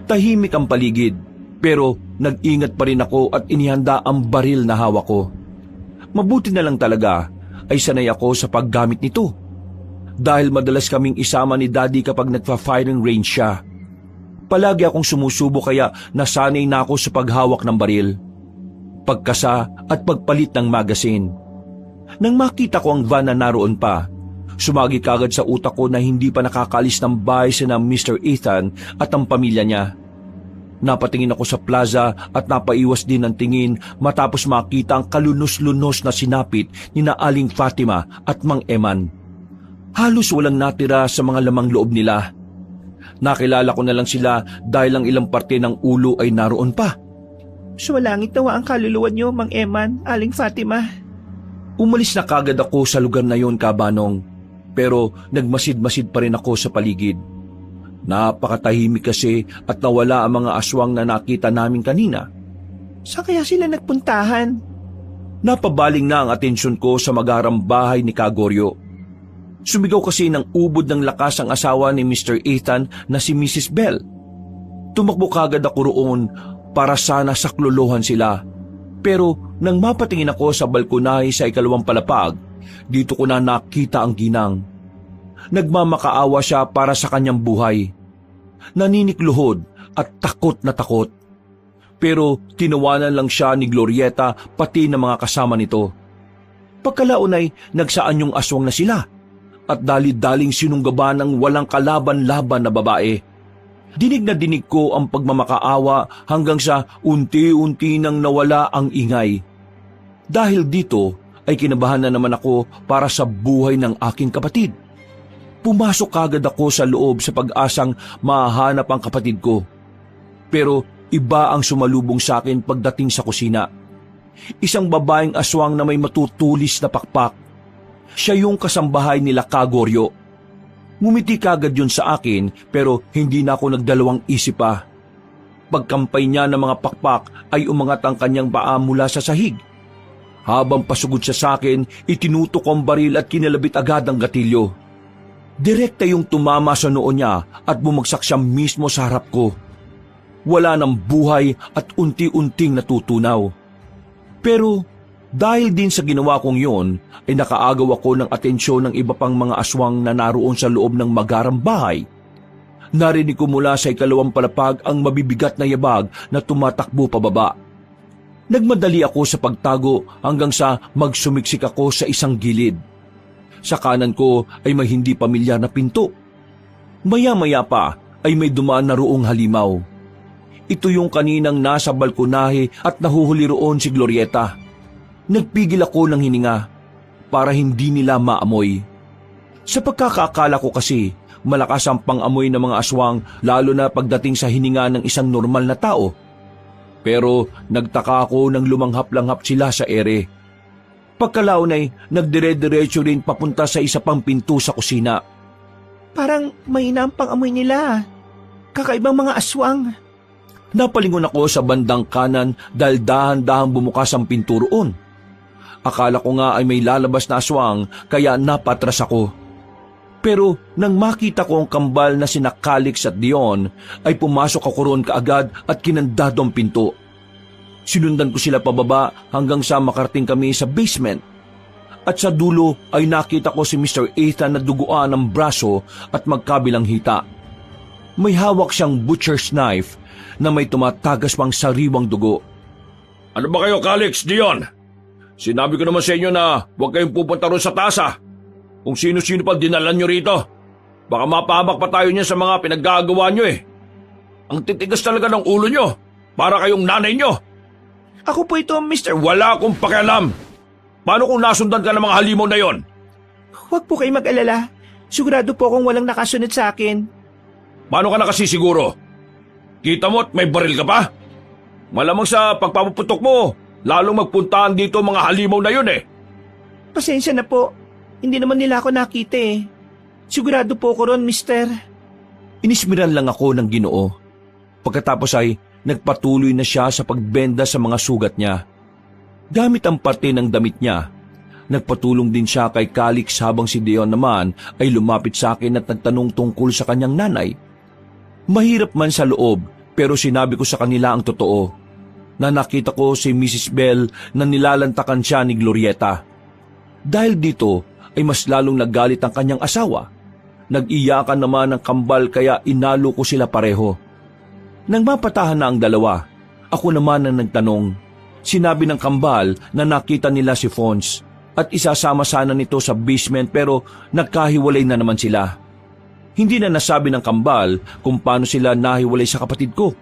S1: Tahimik ang paligid, pero nag-ingat pa rin ako at inihanda ang baril na hawak ko. Mabuti na lang talaga ay sanay ako sa paggamit nito. Dahil madalas kaming isama ni Daddy kapag nagpa-firing range siya. Palagi akong sumusubo kaya nasanay na ako sa paghawak ng baril, pagkasa at pagpalit ng magasin. Nang makita ko ang van na naroon pa, sumagi kagad sa utak ko na hindi pa nakakalis ng bahay sina Mr. Ethan at ang pamilya niya. Napatingin ako sa plaza at napaiwas din ng tingin matapos makita ang kalunos-lunos na sinapit ni na Aling Fatima at Mang Eman. Halos walang natira sa mga lamang loob nila. Nakilala ko na lang sila dahil ang ilang parte ng ulo ay naroon pa.
S3: Sumalangit nawa ang kaluluwa niyo, Mang Eman, Aling Fatima.
S1: Umalis na kagad ako sa lugar na yon, Kabanong, pero nagmasid-masid pa rin ako sa paligid. Napakatahimik kasi at nawala ang mga aswang na nakita namin kanina.
S3: Saan kaya sila nagpuntahan?
S1: Napabaling na ang atensyon ko sa magarang bahay ni Kagoryo. Sumigaw kasi ng ubod ng lakas ang asawa ni Mr. Ethan na si Mrs. Bell. Tumakbo kagad ako roon para sana saklolohan sila. Pero nang mapatingin ako sa balkonahe sa ikalawang palapag, dito ko na nakita ang ginang. Nagmamakaawa siya para sa kanyang buhay. Naninikluhod at takot na takot. Pero tinawanan lang siya ni Glorieta pati ng mga kasama nito. Pagkalaon ay nagsaan yung aswang na sila at dali-daling sinunggaban ng walang kalaban-laban na babae. Dinig na dinig ko ang pagmamakaawa hanggang sa unti-unti nang nawala ang ingay. Dahil dito ay kinabahan na naman ako para sa buhay ng aking kapatid. Pumasok kagad ako sa loob sa pag-asang mahanap ang kapatid ko. Pero iba ang sumalubong sa akin pagdating sa kusina. Isang babaeng aswang na may matutulis na pakpak. Siya yung kasambahay nila Kagoryo. Ngumiti kagad yun sa akin pero hindi na ako nagdalawang isip pa. Pagkampay niya ng mga pakpak ay umangat ang kanyang paa mula sa sahig. Habang pasugod siya sa akin, itinutok ko ang baril at kinalabit agad ang gatilyo. Direkta yung tumama sa noo niya at bumagsak siya mismo sa harap ko. Wala ng buhay at unti-unting natutunaw. Pero dahil din sa ginawa kong yon, ay nakaagaw ako ng atensyon ng iba pang mga aswang na naroon sa loob ng magarang bahay. Narinig ko mula sa ikalawang palapag ang mabibigat na yabag na tumatakbo pababa. Nagmadali ako sa pagtago hanggang sa magsumiksik ako sa isang gilid. Sa kanan ko ay may hindi pamilyar na pinto. Maya-maya pa ay may dumaan na roong halimaw. Ito yung kaninang nasa balkonahe at nahuhuli roon si Glorieta. Nagpigil ako ng hininga para hindi nila maamoy. Sa pagkakaakala ko kasi, malakas ang pangamoy ng mga aswang lalo na pagdating sa hininga ng isang normal na tao. Pero nagtaka ako nang lumanghap-langhap sila sa ere. Pagkalaon ay nagdire-diretso rin papunta sa isa pang pinto sa kusina.
S3: Parang mahina ang pangamoy nila. Kakaibang mga aswang.
S1: Napalingon ako sa bandang kanan dahil dahan-dahang bumukas ang pinto roon. Akala ko nga ay may lalabas na aswang kaya napatras ako. Pero nang makita ko ang kambal na sina Calix at Dion ay pumasok ako roon kaagad at kinandado ang pinto. Sinundan ko sila pababa hanggang sa makarating kami sa basement. At sa dulo ay nakita ko si Mr. Ethan na duguan ng braso at magkabilang hita. May hawak siyang butcher's knife na may tumatagas pang sariwang dugo.
S2: Ano ba kayo, Calix, Dion? Sinabi ko naman sa inyo na huwag kayong pupunta ron sa tasa. Kung sino-sino pa dinalan nyo rito. Baka mapahamak pa tayo niya sa mga pinaggagawa nyo eh. Ang titigas talaga ng ulo nyo. Para kayong nanay nyo.
S3: Ako po ito, Mr.
S2: Wala akong pakialam. Paano kung nasundan ka ng mga halimaw na yon?
S3: Huwag po kayo mag-alala. Sigurado po akong walang nakasunod sa akin.
S2: Paano ka nakasisiguro? Kita mo at may baril ka pa? Malamang sa pagpapuputok mo, lalong magpuntaan dito mga halimaw na yun eh.
S3: Pasensya na po. Hindi naman nila ako nakita eh. Sigurado po ko ron, Mister.
S1: Inismiran lang ako ng Ginoo. Pagkatapos ay nagpatuloy na siya sa pagbenda sa mga sugat niya. Gamit ang parte ng damit niya, nagpatulong din siya kay Calix habang si Dion naman ay lumapit sa akin at nagtanong tungkol sa kanyang nanay. Mahirap man sa loob pero sinabi ko sa kanila ang totoo, na nakita ko si Mrs. Bell na nilalantakan siya ni Glorieta. Dahil dito ay mas lalong naggalit ang kanyang asawa. Nag-iyakan naman ng kambal kaya inalo ko sila pareho. Nang mapatahan na ang dalawa, ako naman ang nagtanong. Sinabi ng kambal na nakita nila si Fons at isasama sana nito sa basement pero nagkahiwalay na naman sila. Hindi na nasabi ng kambal kung paano sila nahiwalay sa kapatid ko.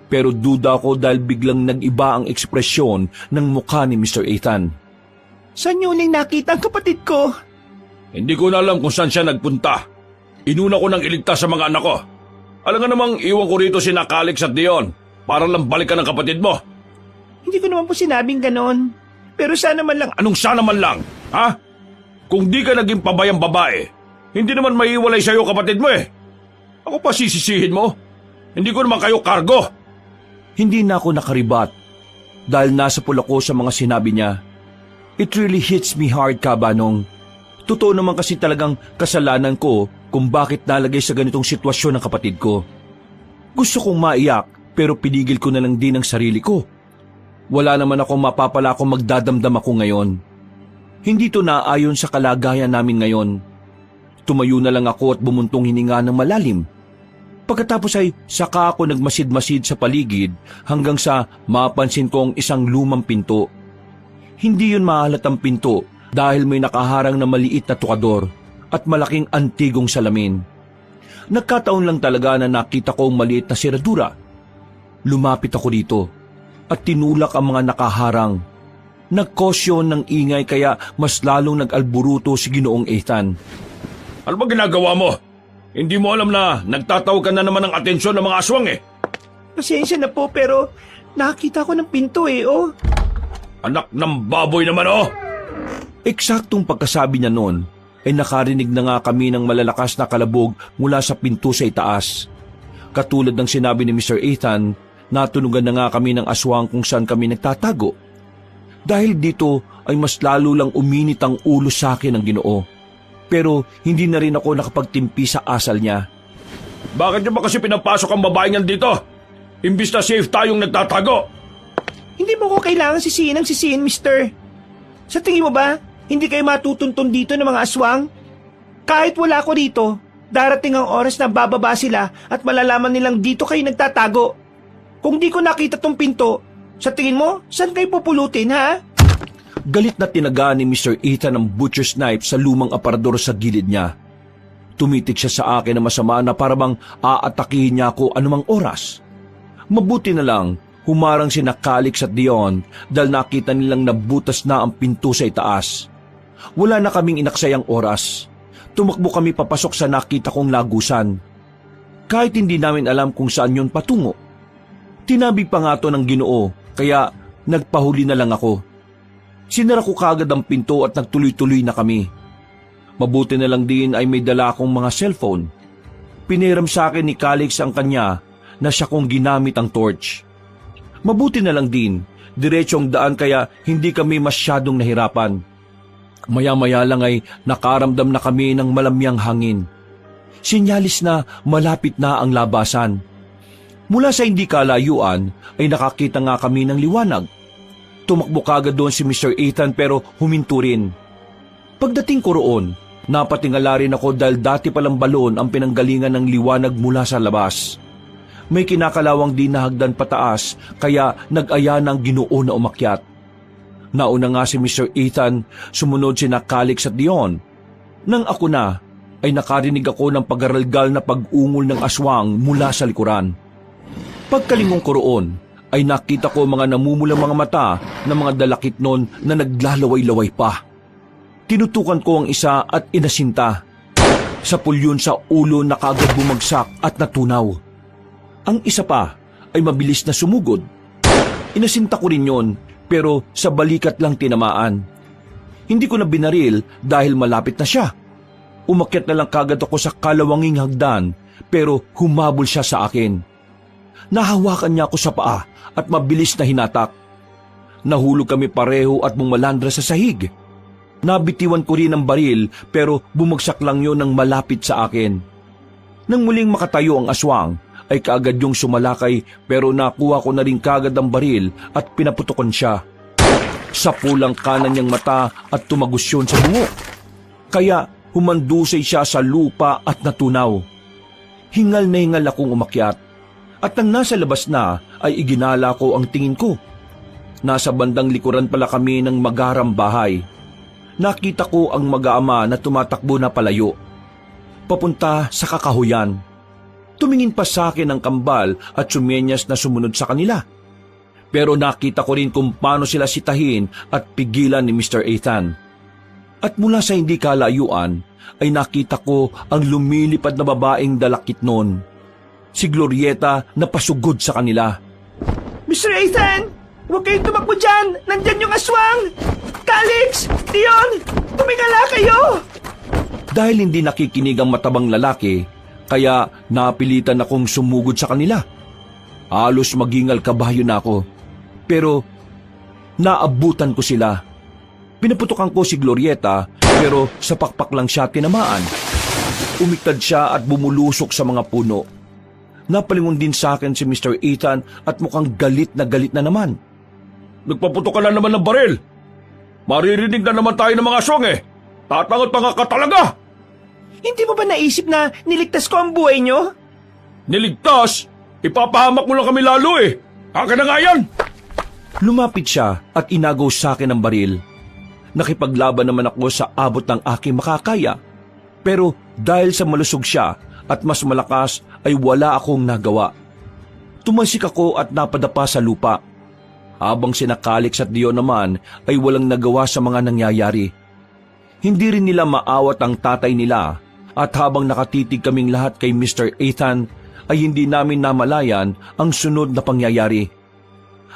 S1: Pero duda ako dahil biglang nag-iba ang ekspresyon ng mukha ni Mr. Ethan.
S3: Saan niyo uling nakita ang kapatid ko?
S2: Hindi ko na alam kung saan siya nagpunta. Inuna ko nang iligtas sa mga anak ko. Alam nga namang iwan ko rito si Calix at Dion para lang balikan ng kapatid mo.
S3: Hindi ko naman po sinabing ganon. Pero sana man lang...
S2: Anong sana man lang, ha? Kung di ka naging pabayang babae, hindi naman maiwalay sa'yo kapatid mo eh. Ako pa sisisihin mo? Hindi ko naman kayo kargo.
S1: Hindi na ako nakaribat dahil nasa pula ko sa mga sinabi niya. It really hits me hard, Kabanong. Totoo naman kasi talagang kasalanan ko kung bakit nalagay sa ganitong sitwasyon ng kapatid ko. Gusto kong maiyak pero pinigil ko na lang din ang sarili ko. Wala naman akong mapapala kung magdadamdam ako ngayon. Hindi to naayon sa kalagayan namin ngayon. Tumayo na lang ako at bumuntong hininga ng malalim. Pagkatapos ay saka ako nagmasid-masid sa paligid hanggang sa mapansin kong isang lumang pinto. Hindi yun mahalatang pinto dahil may nakaharang na maliit na tukador at malaking antigong salamin. Nagkataon lang talaga na nakita ko ang maliit na siradura. Lumapit ako dito at tinulak ang mga nakaharang. Nagkosyon ng ingay kaya mas lalong nag-alburuto si Ginoong Ethan.
S2: Ano ba ginagawa mo? Hindi mo alam na nagtatawag ka na naman ng atensyon ng mga aswang eh.
S3: Pasensya na po pero nakakita ko ng pinto oh.
S2: Anak ng baboy naman oh!
S1: Eksaktong pagkasabi niya noon ay nakarinig na nga kami ng malalakas na kalabog mula sa pinto sa itaas. Katulad ng sinabi ni Mr. Ethan, natunugan na nga kami ng aswang kung saan kami nagtatago. Dahil dito ay mas lalo lang uminit ang ulo sa akin ng Ginoo. Pero hindi na rin ako nakapagtimpi sa asal niya.
S2: Bakit niyo ba kasi pinapasok ang babaeng yan dito? Imbis na safe tayong nagtatago.
S3: Hindi mo ko kailangan sisihin, mister. Sa tingin mo ba, hindi kayo matutuntun dito ng mga aswang? Kahit wala ko dito, darating ang oras na bababa sila at malalaman nilang dito kayo nagtatago. Kung di ko nakita tong pinto, sa tingin mo, saan kayo pupulutin, ha?
S1: Galit na tinaga ni Mr. Ethan ang butcher's knife sa lumang aparador sa gilid niya. Tumitig siya sa akin na masama na parang aatakihin niya ako anumang oras. Mabuti na lang, humarang si Calix at Dion dahil nakita nilang nabutas na ang pinto sa itaas. Wala na kaming inaksayang oras. Tumakbo kami papasok sa nakita kong lagusan. Kahit hindi namin alam kung saan yun patungo. Tinabi pa nga to ng Ginoo, kaya nagpahuli na lang ako. Sinara ko kagad ang pinto at nagtuloy-tuloy na kami. Mabuti na lang din ay may dala akong mga cellphone. Piniram sa akin ni Calix ang kanya na siya kong ginamit ang torch. Mabuti na lang din, diretsong daan kaya hindi kami masyadong nahirapan. Maya-maya lang ay nakaramdam na kami ng malamyang hangin. Sinyalis na malapit na ang labasan. Mula sa hindi kalayuan ay nakakita nga kami ng liwanag. Tumakbo kagad doon si Mr. Ethan pero huminto rin. Pagdating ko roon, napatingala rin ako dahil dati palang balon ang pinanggalingan ng liwanag mula sa labas. May kinakalawang din na hagdan pataas kaya nag-aya ng Ginoo na umakyat. Nauna nga si Mr. Ethan, sumunod si Calix at Dion. Nang ako na, ay nakarinig ako ng pagaralgal na pag-ungol ng aswang mula sa likuran. Pagkalingon ko roon, ay nakita ko mga namumulang mga mata ng mga dalakit nun na naglalaway-laway pa. Tinutukan ko ang isa at inasinta. Sa pulyon sa ulo na kagad bumagsak at natunaw. Ang isa pa ay mabilis na sumugod. Inasinta ko rin yon pero sa balikat lang tinamaan. Hindi ko na binaril dahil malapit na siya. Umakyat na lang kagad ako sa kalawanging hagdan pero humabol siya sa akin. Nahawakan niya ako sa paa at mabilis na hinatak. Nahulog kami pareho at bumalandra sa sahig. Nabitiwan ko rin ang baril pero bumagsak lang yun nang malapit sa akin. Nang muling makatayo ang aswang, ay kaagad yung sumalakay pero nakuha ko na rin kaagad ang baril at pinaputukan siya. Sa pulang kanan niyang mata at tumagos yun sa bungo. Kaya humandusay siya sa lupa at natunaw. Hingal na hingal akong umakyat. At nang nasa labas na ay iginala ko ang tingin ko. Nasa bandang likuran pala kami ng magarang bahay. Nakita ko ang mag-aama na tumatakbo na palayo. Papunta sa kakahuyan. Tumingin pa sa akin ang kambal at sumenyas na sumunod sa kanila. Pero nakita ko rin kung paano sila sitahin at pigilan ni Mr. Ethan. At mula sa hindi kalayuan ay nakita ko ang lumilipad na babaeng dalakit noon. Si Glorieta na pasugod sa kanila.
S3: Mr. Ethan! Huwag kayong tumakbo dyan! Nandyan yung aswang! Calix! Dion! Tumingala kayo!
S1: Dahil hindi nakikinig ang matabang lalaki, kaya napilitan akong sumugod sa kanila. Halos magingal kabayo na ako. Pero naabutan ko sila. Pinaputukan ko si Glorieta pero sa pakpak lang siya tinamaan. Umiktad siya at bumulusok sa mga puno. Napalingon din sa akin si Mr. Ethan at mukhang galit na naman.
S2: Nagpaputok ka na naman ng baril. Maririnig na naman tayo ng mga aswang eh. Tatangot pa nga ka talaga.
S3: Hindi mo ba naisip na niligtas ko ang buhay nyo?
S2: Niligtas? Ipapahamak mo lang kami lalo eh. Akin na nga yan.
S1: Lumapit siya at inagaw sa akin ang baril. Nakipaglaban naman ako sa abot ng aking makakaya. Pero dahil sa malusog siya at mas malakas ay wala akong nagawa. Tumasik ako at napadapa sa lupa. Habang sina Calix at Dion naman ay walang nagawa sa mga nangyayari. Hindi rin nila maawat ang tatay nila at habang nakatitig kaming lahat kay Mr. Ethan ay hindi namin namalayan ang sunod na pangyayari.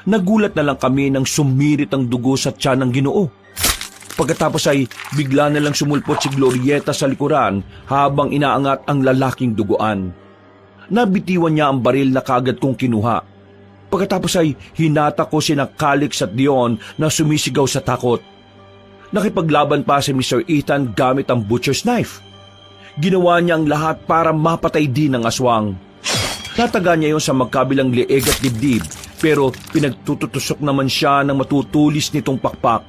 S1: Nagulat na lang kami nang sumirit ang dugo sa tiyan ng Ginoo. Pagkatapos ay bigla na lang sumulpot si Glorieta sa likuran habang inaangat ang lalaking duguan. Nabitiwan niya ang baril na kaagad kong kinuha. Pagkatapos ay hinata ko sina Calix at Dion na sumisigaw sa takot. Nakipaglaban pa si Mr. Ethan gamit ang butcher's knife. Ginawa niya ang lahat para mapatay din ang aswang. Nataga niya yon sa magkabilang leeg at dibdib pero pinagtututusok naman siya ng matutulis nitong pakpak.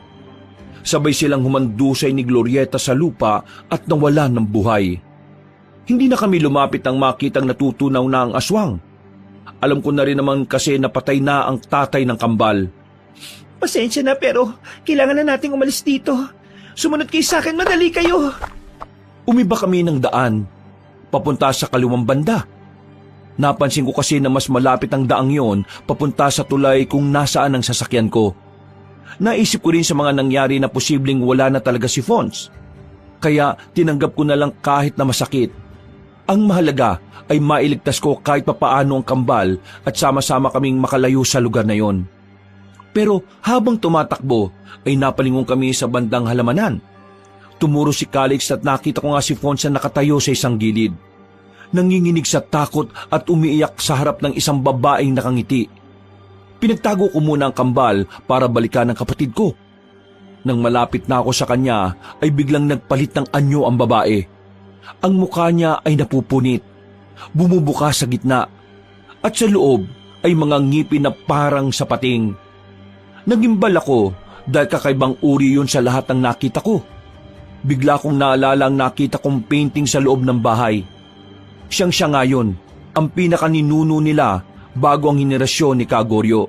S1: Sabay silang humandusay ni Glorieta sa lupa at nawalan ng buhay. Hindi na kami lumapit nang makitang natutunaw na ang aswang. Alam ko na rin naman kasi napatay na ang tatay ng kambal.
S3: Pasensya na pero kailangan na nating umalis dito. Sumunod kayo sa akin, madali kayo.
S1: Umiba kami ng daan, papunta sa kaliwang banda. Napansin ko kasi na mas malapit ang daang yon papunta sa tulay kung nasaan ang sasakyan ko. Naisip ko rin sa mga nangyari na posibleng wala na talaga si Fons. Kaya tinanggap ko na lang kahit na masakit. Ang mahalaga ay mailigtas ko kahit papaano ang kambal at sama-sama kaming makalayo sa lugar na yon. Pero habang tumatakbo ay napalingon kami sa bandang halamanan. Tumuro si Calix at nakita ko nga si Fons na nakatayo sa isang gilid. Nanginginig sa takot at umiiyak sa harap ng isang babaeng nakangiti. Pinagtago ko muna ang kambal para balikan ang kapatid ko. Nang malapit na ako sa kanya ay biglang nagpalit ng anyo ang babae. Ang mukha niya ay napupunit, bumubuka sa gitna, at sa loob ay mga ngipin na parang sapating. Nagimbal ako dahil kakaibang uri yun sa lahat ng nakita ko. Bigla kong naalala ang nakita kong painting sa loob ng bahay. Siyang-siya nga yun, ang pinakaninuno nila bago ang henerasyon ni Kagoryo.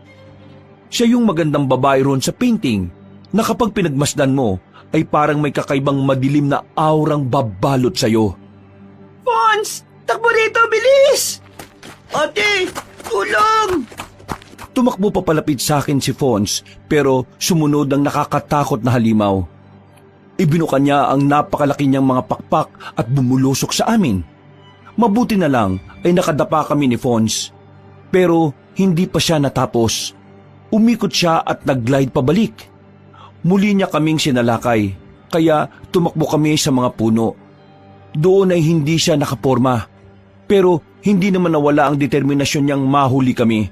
S1: Siya yung magandang babae ron sa painting na kapag pinagmasdan mo ay parang may kakaibang madilim na aurang babalot sa'yo.
S3: Fons! Takbo rito, bilis! Ate! Tulong!
S1: Tumakbo pa palapit sa akin si Fons pero sumunod ang nakakatakot na halimaw. Ibinuka niya ang napakalaki niyang mga pakpak at bumulusok sa amin. Mabuti na lang ay nakadapa kami ni Fons. Pero hindi pa siya natapos. Umikot siya at nag-glide pabalik. Muli niya kaming sinalakay, kaya tumakbo kami sa mga puno. Doon ay hindi siya nakaporma. Pero hindi naman nawala ang determinasyon niyang mahuli kami.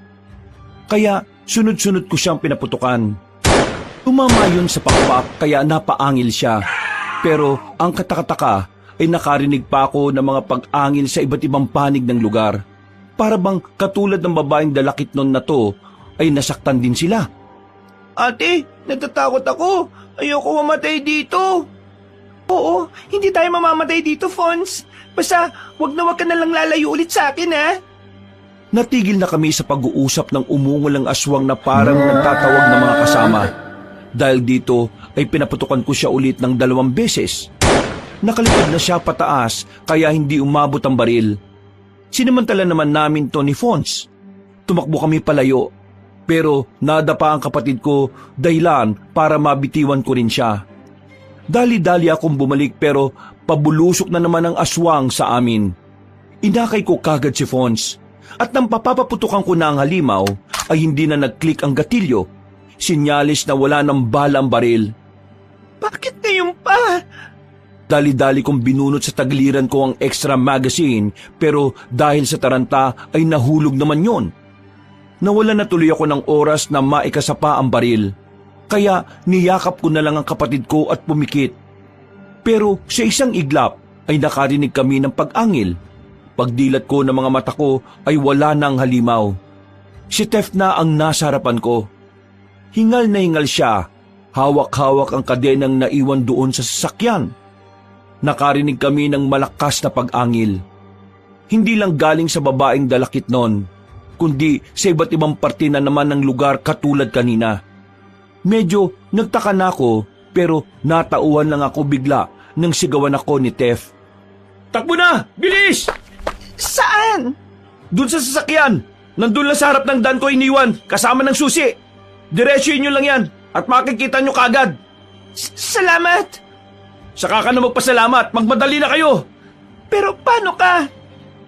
S1: Kaya sunod-sunod ko siyang pinaputukan. Tumama yun sa pakpak kaya napaangil siya. Pero ang katakataka ay nakarinig pa ako ng mga pag-angil sa iba't ibang panig ng lugar. Para bang katulad ng babaeng dalakit nun na to ay nasaktan din sila.
S3: Ate, natatakot ako. Ayoko mamatay dito. Oo, hindi tayo mamamatay dito, Fons. Basta, wag ka na lang lalayo ulit sa akin, ha?
S1: Natigil na kami sa pag-uusap ng umungulang aswang na parang nagtatawag ng mga kasama. Dahil dito ay pinaputukan ko siya ulit ng 2 beses. Nakalipad na siya pataas kaya hindi umabot ang baril. Sinamantala naman namin to ni Fons. Tumakbo kami palayo. Pero nadapa ang kapatid ko dahilan para mabitiwan ko rin siya. Dali-dali akong bumalik pero pabulusok na naman ang aswang sa amin. Inakay ko kagad si Fons. At nang papaputukan ko na ang halimaw ay hindi na nag-click ang gatilyo. Sinyalis na wala ng bala ang baril.
S3: Bakit ngayon pa?
S1: Dali-dali kong binunot sa tagliran ko ang extra magazine pero dahil sa taranta ay nahulog naman yon. Nawala na tuloy ako ng oras na maikasapa ang baril. Kaya niyakap ko na lang ang kapatid ko at pumikit. Pero sa isang iglap ay nakarinig kami ng pag-angil. Pagdilat ko ng mga mata ko ay wala nang halimaw. Si Tef na ang nasa harapan ko. Hingal na hingal siya. Hawak-hawak ang kadenang naiwan doon sa sasakyan. Nakarinig kami ng malakas na pag-angil. Hindi lang galing sa babaeng dalakit nun, kundi sa iba't ibang parte na naman ng lugar katulad kanina. Medyo nagtaka na ako pero natauhan lang ako bigla nang sigawan ako ni Tef.
S2: Takbo na! Bilis!
S3: Saan?
S1: Doon sa sasakyan! Nandun lang sa harap ng dan ko iniwan, kasama ng susi. Diretsuhin nyo lang yan at makikita nyo kagad.
S3: Salamat!
S1: Saka ka na magpasalamat, magmadali na kayo.
S3: Pero paano ka?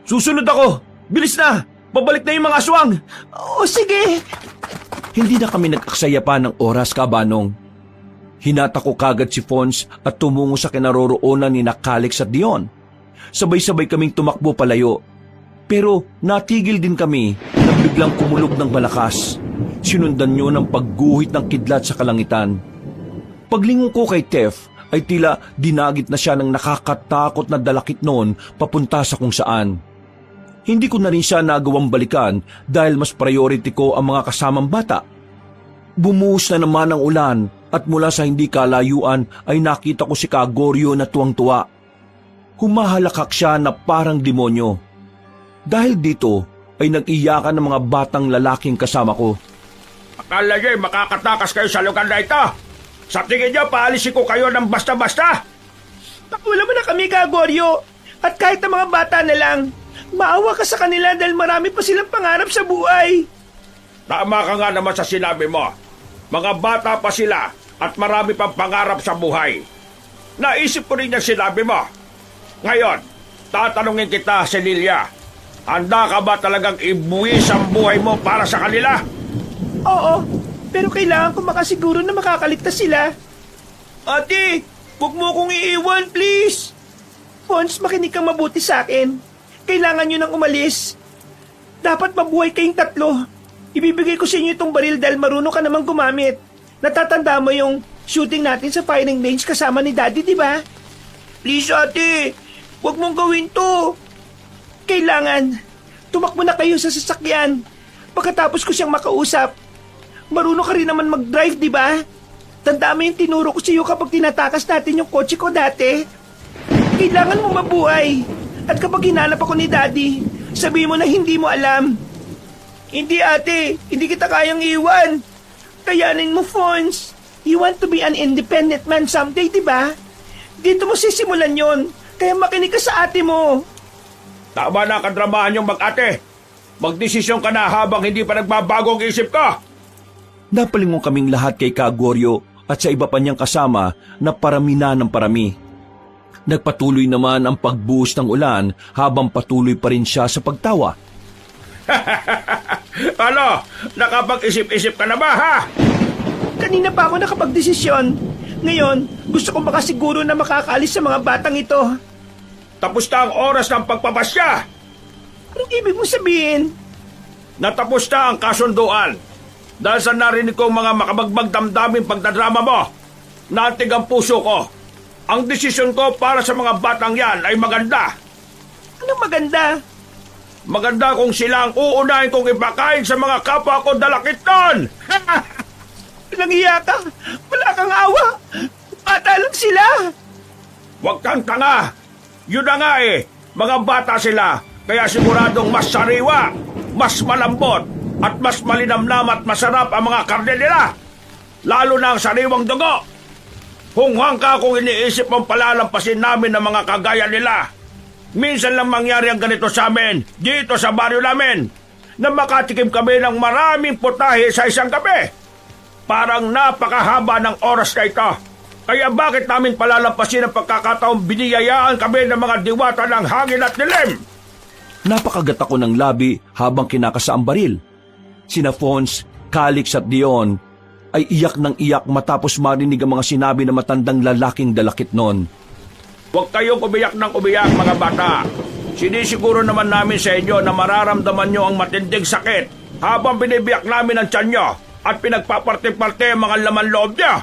S1: Susunod ako, bilis na, babalik na yung mga aswang.
S3: O sige.
S1: Hindi na kami nag-aksaya pa ng oras, Kabanong. Hinata ko kagad si Fons at tumungo sa kinaroroonan ni Calix at Dion. Sabay-sabay kaming tumakbo palayo. Pero natigil din kami nang biglang kumulog ng malakas. Sinundan niyo ng pagguhit ng kidlat sa kalangitan. Paglingon ko kay Tef, ay tila dinagit na siya ng nakakatakot na dalakit noon papunta sa kung saan. Hindi ko na rin siya nagawang balikan dahil mas priority ko ang mga kasamang bata. Bumuhos na naman ang ulan at mula sa hindi kalayuan ay nakita ko si Kagoryo na tuwang-tuwa. Humahalakak siya na parang demonyo. Dahil dito ay nag-iyakan ng mga batang lalaking kasama ko.
S2: Akala niyo makakatakas kayo sa lugar na ito? Sa tingin niyo, paalisin ko kayo ng basta-basta?
S3: Wala mo na kami, Kagoryo. At kahit ang mga bata na lang, maawa ka sa kanila dahil marami pa silang pangarap sa buhay.
S2: Tama ka nga naman sa sinabi mo. Mga bata pa sila at marami pang pangarap sa buhay. Naisip ko rin yung sinabi mo. Ngayon, tatanungin kita, Cecilia. Handa ka ba talagang ibuwis ang buhay mo para sa kanila?
S3: Oo, pero kailangan ko makasiguro na makakaligtas sila. Ate, huwag mo akong iiwan, please. Fons, makinig kang mabuti sa akin. Kailangan nyo nang umalis. Dapat mabuhay kayong 3. Ibibigay ko sa inyo itong baril dahil marunong ka namang gumamit. Natatanda mo yung shooting natin sa firing range kasama ni Daddy, di ba? Please, ate. Huwag mong gawin to. Kailangan. Tumakbo na kayo sa sasakyan. Pagkatapos ko siyang makausap. Marunong ka rin naman mag-drive, di ba? Tandaan mo yung tinuro ko sa iyo kapag tinatakas natin yung kotse ko dati. Kailangan mo mabuhay. At kapag hinanap ako ni Daddy, sabihin mo na hindi mo alam. Hindi, ate. Hindi kita kayang iwan. Kayanin mo, Fons. You want to be an independent man someday, di ba? Dito mo sisimulan yon. Kaya makinig ka sa ate mo.
S2: Tama na kadramahan yung mag-ate. Magdesisyon ka na habang hindi pa nagbabago ang isip ka.
S1: Napalingon kaming lahat kay Kagoryo at sa iba pa niyang kasama na parami na ng parami. Nagpatuloy naman ang pagbuhos ng ulan habang patuloy pa rin siya sa pagtawa.
S2: Ano? Nakapag-isip-isip ka na ba, ha?
S3: Kanina pa ako nakapagdesisyon. Ngayon, gusto ko makasiguro na makakaalis sa mga batang ito.
S2: Tapos na ang oras ng pagpapasya.
S3: Anong ibig mong sabihin?
S2: Natapos na ang kasunduan. Dahil sa narinig kong mga makabagbag damdaming pagdadrama mo, natig ang puso ko. Ang desisyon ko para sa mga batang yan ay maganda.
S3: Anong maganda?
S2: Maganda kung sila ang uunahin kong ipakain sa mga kapwa ko dalakit nun.
S3: Nangiya ka! Wala kang awa! Bata lang sila!
S2: Huwag kang tanga. Yun na nga eh. Mga bata sila. Kaya siguradong mas sariwa, mas malambot, at mas malinamnam at masarap ang mga karne nila. Lalo na ang sariwang dugo. Hunghang ka kung iniisip mong palalampasin namin ng mga kagaya nila. Minsan lang mangyari ang ganito sa amin, dito sa baryo namin, na makatikim kami ng maraming putahe sa isang gabi. Parang napakahaba ng oras na ito. Kaya bakit namin palalampasin ang pagkakataong biniyayaan kami ng mga diwata ng hangin at dilim?
S1: Napakagat ako ng labi habang kinakasa ang baril. Sina Fons, Calix at Dion ay iyak ng iyak matapos marinig ang mga sinabi ng matandang lalaking dalakit noon.
S2: Huwag kayong umiyak ng umiyak, mga bata. Sinisiguro naman namin sa inyo na mararamdaman nyo ang matinding sakit habang binibiyak namin ang tiyan nyo at pinagpaparte-parte ang mga laman loob nyo.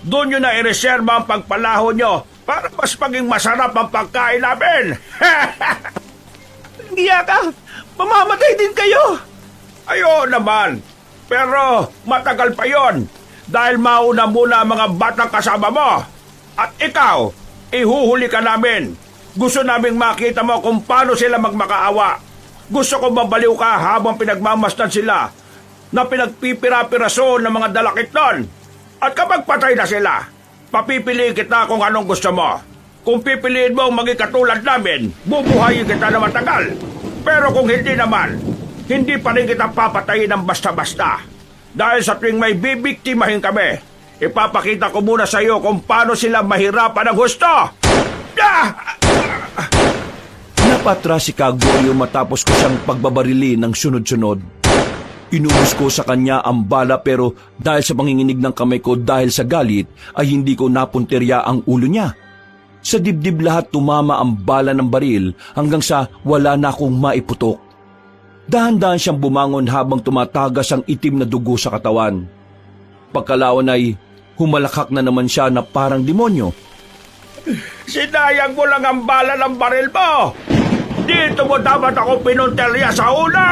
S2: Doon nyo na ireserba ang pagpalaho nyo para mas maging masarap ang pagkain namin.
S3: Nangiya ka! Mamamatay din kayo!
S2: Ayo naman, pero matagal pa yon dahil mauna muna ang mga batang kasama mo. At ikaw, ihuhuli ka namin. Gusto naming makita mo kung paano sila magmakaawa. Gusto ko mabaliw ka habang pinagmamasdan sila na pinagpipira-piraso ng mga dalakit nun. At kapag patay na sila, papipiliin kita kung anong gusto mo. Kung pipiliin mo ang maging katulad namin, bubuhayin kita na matagal. Pero kung hindi naman, hindi pa rin kita papatayin ng basta-basta. Dahil sa tuwing may bibiktimahin kami, ipapakita ko muna sa iyo kung paano sila mahirapan ng husto.
S1: Napatra si Kagorio matapos ko siyang pagbabarili ng sunod-sunod. Inubos ko sa kanya ang bala pero dahil sa panginginig ng kamay ko dahil sa galit ay hindi ko napunterya ang ulo niya. Sa dibdib lahat tumama ang bala ng baril hanggang sa wala na akong maiputok. Dahan-dahan siyang bumangon habang tumatagas ang itim na dugo sa katawan. Pagkalawan ay humalakak na naman siya na parang demonyo.
S2: Sinayang mo lang ang bala ng baril mo. Dito mo dapat ako pinunterya sa ulo.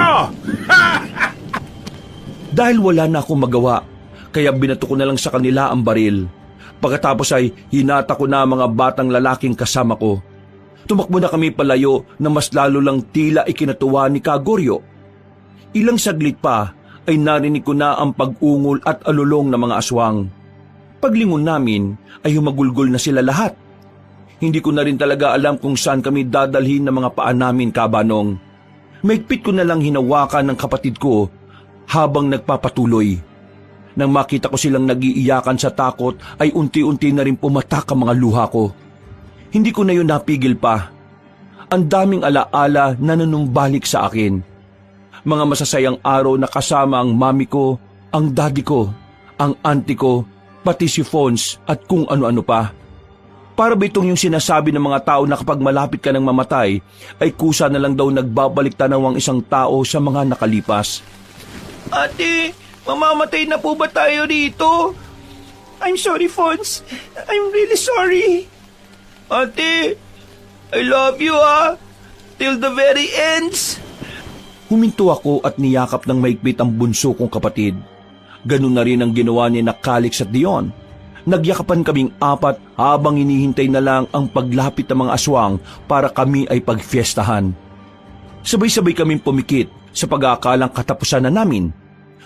S1: Dahil wala na akong magawa, kaya binato ko na lang sa kanila ang baril. Pagkatapos ay hinata ko na ang mga batang lalaking kasama ko. Tumakbo na kami palayo na mas lalo lang tila ikinatuwa ni Kagorio. Ilang saglit pa ay narinig ko na ang pag-ungol at alulong ng mga aswang. Paglingon namin ay humagulgol na sila lahat. Hindi ko na rin talaga alam kung saan kami dadalhin ng mga paa namin, Kabanong. Maigpit ko na lang hinawakan ng kapatid ko habang nagpapatuloy. Nang makita ko silang nagiiyakan sa takot ay unti-unti na rin pumatak ang mga luha ko. Hindi ko na yun napigil pa. Ang daming alaala na nanumbalik sa akin. Mga masasayang araw na kasama ang mami ko, ang daddy ko, ang auntie ko, pati si Fons at kung ano-ano pa. Para ba itong yung sinasabi ng mga tao na kapag malapit ka ng mamatay, ay kusa na lang daw nagbabalik tanaw ang isang tao sa mga nakalipas.
S3: Ate, mamamatay na po ba tayo dito? I'm sorry, Fons. I'm really sorry. Ate, I love you, till the very ends.
S1: Huminto ako at niyakap ng maigpit ang bunso kong kapatid. Ganun na rin ang ginawa ni na Calix at Dion. Nagyakapan kaming apat habang hinihintay na lang ang paglapit ng mga aswang para kami ay pagfiestahan. Sabay-sabay kaming pumikit sa pag-aakalang katapusan na namin.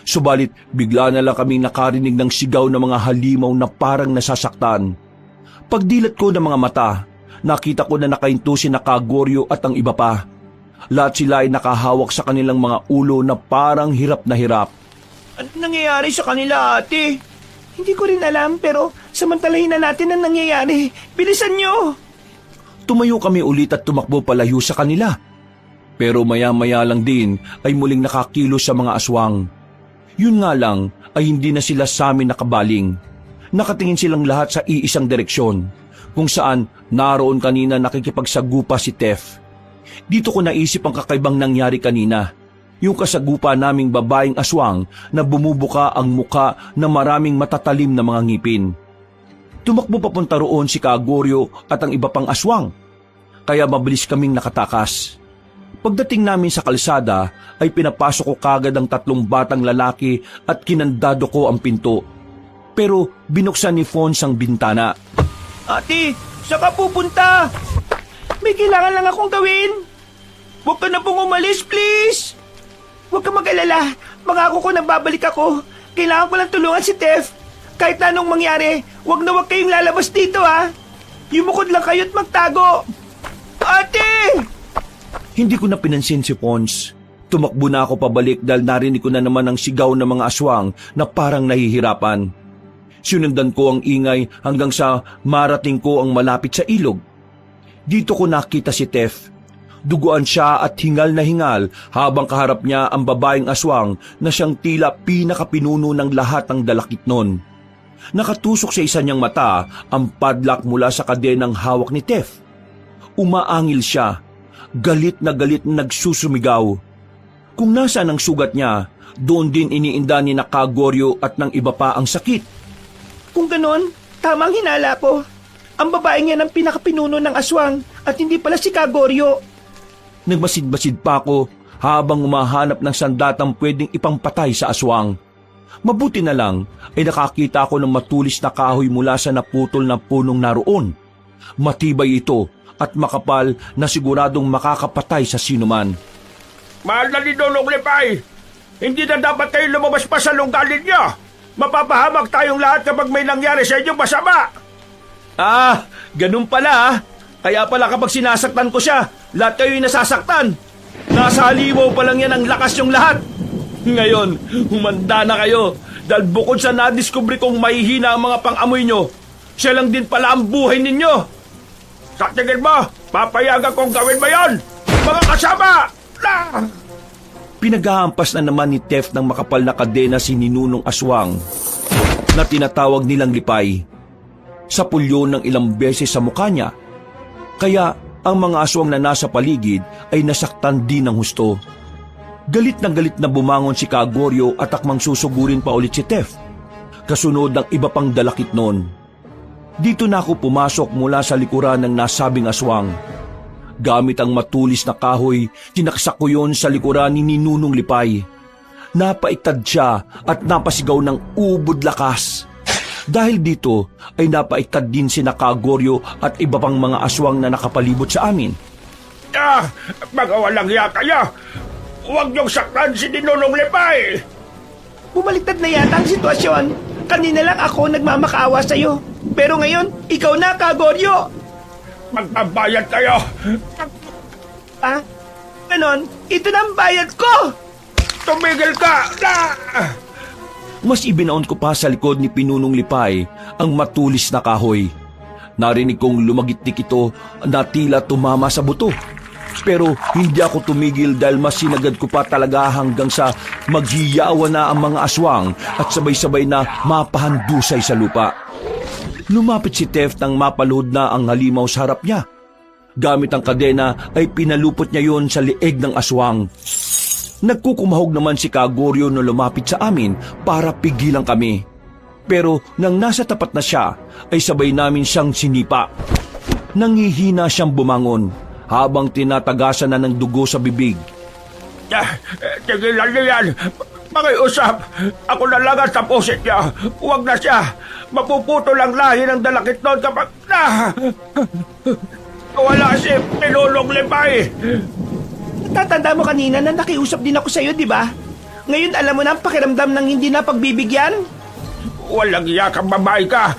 S1: Subalit bigla na lang kaming nakarinig ng sigaw ng mga halimaw na parang nasasaktan. Pagdilat ko ng mga mata, nakita ko na nakahinto si Kagorio at ang iba pa. Lahat sila ay nakahawak sa kanilang mga ulo na parang hirap na hirap.
S3: Ano nangyayari sa kanila, ate? Hindi ko rin alam pero samantalahin na natin ang nangyayari. Bilisan nyo!
S1: Tumayo kami ulit at tumakbo palayo sa kanila. Pero maya-maya lang din ay muling nakakilos sa mga aswang. Yun nga lang ay hindi na sila sa amin nakabaling. Nakatingin silang lahat sa iisang direksyon, kung saan naroon kanina nakikipagsagupa si Tef. Dito ko naisip ang kakaibang nangyari kanina. Yung kasagupa naming babaeng aswang na bumubuka ang muka na maraming matatalim na mga ngipin. Tumakbo papunta roon si Kagoryo at ang iba pang aswang. Kaya mabilis kaming nakatakas. Pagdating namin sa kalsada ay pinapasok ko kagad ang 3 batang lalaki at kinandado ko ang pinto. Pero binuksan ni Fons ang bintana.
S3: Ate, saan ka pupunta? May kailangan lang akong gawin. Huwag ka na pong umalis, please. Huwag ka mag-alala. Mangako ko na babalik ako. Kailangan ko lang tulungan si Tef. Kahit na anong mangyari, huwag na huwag kayong lalabas dito, ha. Yumukod lang kayo at magtago. Ate!
S1: Hindi ko na pinansin si Fons. Tumakbo na ako pabalik dahil narinig ko na naman ang sigaw ng mga aswang na parang nahihirapan. Sinundan ko ang ingay hanggang sa marating ko ang malapit sa ilog. Dito ko nakita si Tef. Duguan siya at hingal na hingal habang kaharap niya ang babaeng aswang na siyang tila pinakapinuno ng lahat ng dalakit nun. Nakatusok sa isa niyang mata ang padlock mula sa kadenang hawak ni Tef. Umaangil siya, galit na nagsusumigaw. Kung nasaan ang sugat niya, doon din iniinda ni Kagoryo at ng iba pa ang sakit.
S3: Kung ganon, tamang hinala ko. Ang babaeng yan ang pinakapinuno ng aswang at hindi pala si Kagoryo.
S1: Nagmasid-masid pa ako habang umahanap ng sandatang pwedeng ipampatay sa aswang. Mabuti na lang ay nakakita ako ng matulis na kahoy mula sa naputol na punong naroon. Matibay ito at makapal na siguradong makakapatay sa sinuman.
S2: Mahal na ni Dodong Lipay! Hindi na dapat kayo lumabas pa sa lunggalin niyo! Mapapahamak tayong lahat kapag may nangyari sa inyong masama!
S1: Ah, ganun pala ah. Kaya pala kapag sinasaktan ko siya, lahat kayo'y nasasaktan. Nasa halimaw pa lang yan ang lakas yung lahat. Ngayon, humanda na kayo dahil bukod sa nadiskubre kong mahihina ang mga pang-amoy nyo, siya lang din pala ang buhay ninyo.
S2: Sa tingin mo, papayagan kong gawin mo yon, mga kasama!
S1: Pinaghahampas na naman ni Tef ng makapal na kadena si Ninunong Aswang na tinatawag nilang Lipay. Sa pulyo ng ilang beses sa mukha niya. Kaya ang mga aswang na nasa paligid ay nasaktan din ng husto. Galit na bumangon si Kagoryo at akmang susugurin pa ulit si Tef. Kasunod ng iba pang dalakit noon. Dito na ako pumasok mula sa likuran ng nasabing aswang. Gamit ang matulis na kahoy, tinaksak ko yon sa likuran ni Ninunong Lipay. Napaitad siya at napasigaw ng ubod lakas. Dahil dito ay napaitad din si Kagoryo at iba pang mga aswang na nakapalibot sa amin.
S2: Mga walang hiya kayo! Huwag niyong saktan si Ninunong Lipay!
S3: Bumaliktad na yata ang sitwasyon. Kanina lang ako nagmamakaawa sa'yo. Pero ngayon, ikaw na, Kagoryo!
S2: Magbabayad kayo!
S3: Ah, ganon, ito na ang bayad ko!
S2: Tumigil ka!
S1: Mas ibinaon ko pa sa likod ni Pinunong Lipay ang matulis na kahoy. Narinig kong lumagitik ito na tila tumama sa buto. Pero hindi ako tumigil dahil mas sinagad ko pa talaga hanggang sa maghiyawa na ang mga aswang at sabay-sabay na mapahandusay sa lupa. Lumapit si Tef nang mapaluhod na ang halimaw sa harap niya. Gamit ang kadena ay pinalupot niya yon sa lieg ng aswang. Nagkukumahog naman si Kagoryo na lumapit sa amin para pigilan kami. Pero nang nasa tapat na siya, ay sabay namin siyang sinipa. Nangihina siyang bumangon habang tinatagasan na ng dugo sa bibig.
S2: Tigilan niyo yan! Makiusap! Ako na lang ang tapusin niya! Huwag na siya! Mapuputo lang lahi ng dalakit noon kapag... Wala si Pinunong Lipay!
S3: Natatanda mo kanina na nakiusap din ako sa'yo, di ba? Ngayon alam mo na ang pakiramdam ng hindi na pagbibigyan?
S2: Walang iya kang babae ka!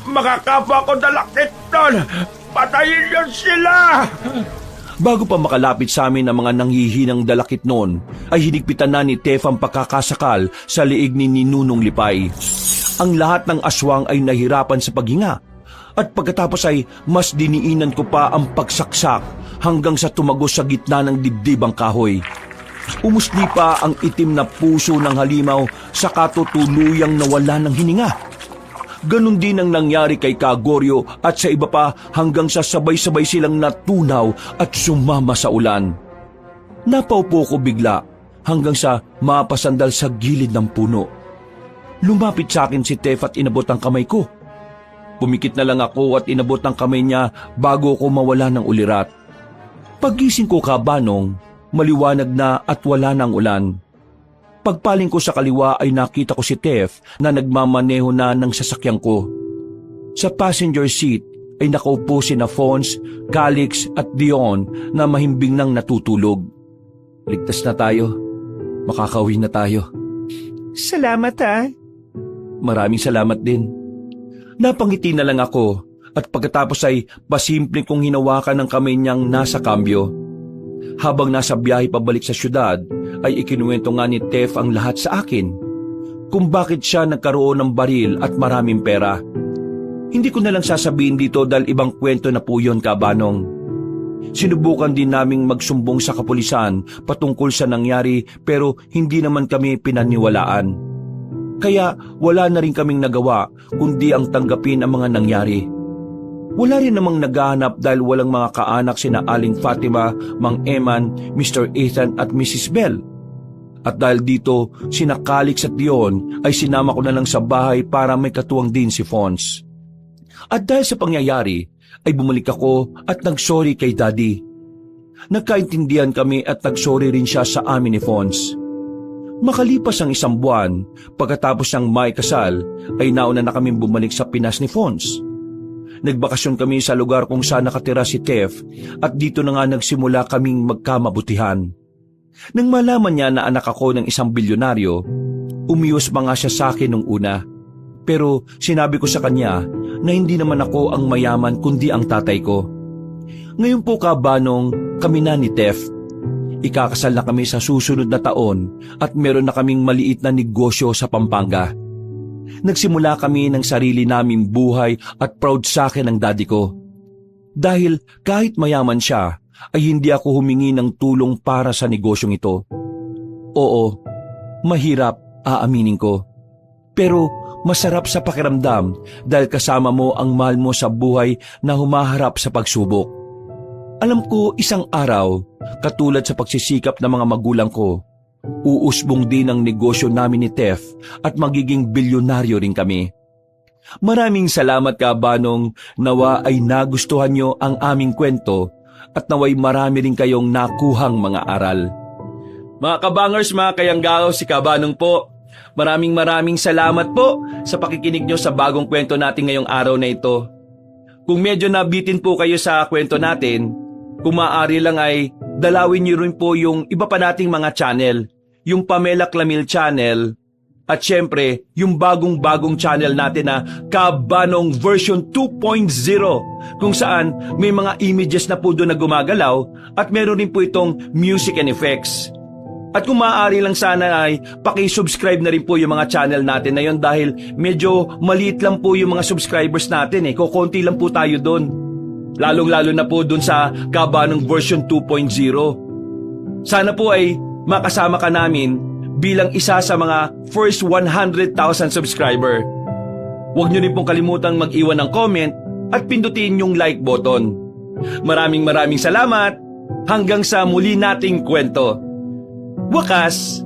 S2: Makakapwa ko dalakit noon! Patayin niyo sila!
S1: Bago pa makalapit sa amin ang mga nanghihinang dalakit noon, ay hinigpitan na ni Tef ang pagkakasakal sa liig ni Ninunong Lipay. Ang lahat ng aswang ay nahirapan sa paghinga, at pagkatapos ay mas diniinan ko pa ang pagsaksak hanggang sa tumagos sa gitna ng dibdib ang kahoy. Umusli pa ang itim na puso ng halimaw sa katutuluyang nawala ng hininga. Ganon din ang nangyari kay Kagoryo at sa iba pa hanggang sa sabay-sabay silang natunaw at sumama sa ulan. Napaupo ko bigla hanggang sa mapasandal sa gilid ng puno. Lumapit sa akin si Tef at inabot ang kamay ko. Pumikit na lang ako at inabot ang kamay niya bago ko mawala ng ulirat. Paggising ko kabanong, maliwanag na at wala ng ulan. Pagpaling ko sa kaliwa ay nakita ko si Tef na nagmamaneho na ng sasakyan ko. Sa passenger seat ay nakaupo sina Fons, Calix at Dion na mahimbing nang natutulog. Ligtas na tayo. Makakauwi na tayo.
S3: Salamat ha.
S1: Maraming salamat din. Napangiti na lang ako at pagkatapos ay pasimple kong hinawakan ng kamay niyang nasa kambyo. Habang nasa biyahe pabalik sa syudad, ay ikinuwento nga ni Tef ang lahat sa akin. Kung bakit siya nagkaroon ng baril at maraming pera. Hindi ko na lang sasabihin dito dahil ibang kwento na po yun, kabanong. Sinubukan din naming magsumbong sa kapulisan patungkol sa nangyari pero hindi naman kami pinaniwalaan. Kaya wala na rin kaming nagawa kundi ang tanggapin ang mga nangyari. Wala rin namang naghahanap dahil walang mga kaanak sina Aling Fatima, Mang Eman, Mr. Ethan at Mrs. Bell. At dahil dito, sina Calix at Dion ay sinama ko na lang sa bahay para may katuwang din si Fons. At dahil sa pangyayari, ay bumalik ako at nagsorry kay Daddy. Nagkaintindihan kami at nagsorry rin siya sa amin ni Fons. Makalipas ang 1 buwan, pagkatapos ng may kasal, ay nauna na kaming bumalik sa Pinas ni Fons. Nagbakasyon kami sa lugar kung saan nakatira si Tef at dito na nga nagsimula kaming magkamabutihan. Nang malaman niya na anak ako ng isang bilyonaryo, umiwas pa nga siya sa akin nung una. Pero sinabi ko sa kanya na hindi naman ako ang mayaman kundi ang tatay ko. Ngayon po kabanong kami na ni Tef. Ikakasal na kami sa susunod na taon at meron na kaming maliit na negosyo sa Pampanga. Nagsimula kami ng sarili naming buhay at proud sa akin ang daddy ko. Dahil kahit mayaman siya, ay hindi ako humingi ng tulong para sa negosyong ito. Oo, mahirap, aaminin ko. Pero masarap sa pakiramdam dahil kasama mo ang mahal mo sa buhay na humaharap sa pagsubok. Alam ko isang araw, katulad sa pagsisikap ng mga magulang ko, uusbong din ang negosyo namin ni Tef at magiging bilyonaryo rin kami. Maraming salamat kabanong, nawa ay nagustuhan nyo ang aming kwento at naway marami rin kayong nakuhang mga aral. Mga kabangers, mga kayanggao, si Kabanong po. Maraming salamat po sa pakikinig nyo sa bagong kwento natin ngayong araw na ito. Kung medyo nabitin po kayo sa kwento natin, kung maaari lang ay dalawin nyo rin po yung iba pa nating mga channel, yung Pamela Clamil channel, at syempre yung bagong channel natin na Kabanong version 2.0 kung saan may mga images na po doon na gumagalaw at meron rin po itong music and effects. At kung maaari lang sana ay paki-subscribe na rin po yung mga channel natin na yun dahil medyo maliit lang po yung mga subscribers natin kukonti lang po tayo doon. Lalong-lalo na po doon sa Kabanong version 2.0. Sana po ay makasama ka namin bilang isa sa mga first 100,000 subscriber. Huwag niyo rin pong kalimutang mag-iwan ng comment at pindutin yung like button. Maraming salamat. Hanggang sa muli nating kwento. Wakas,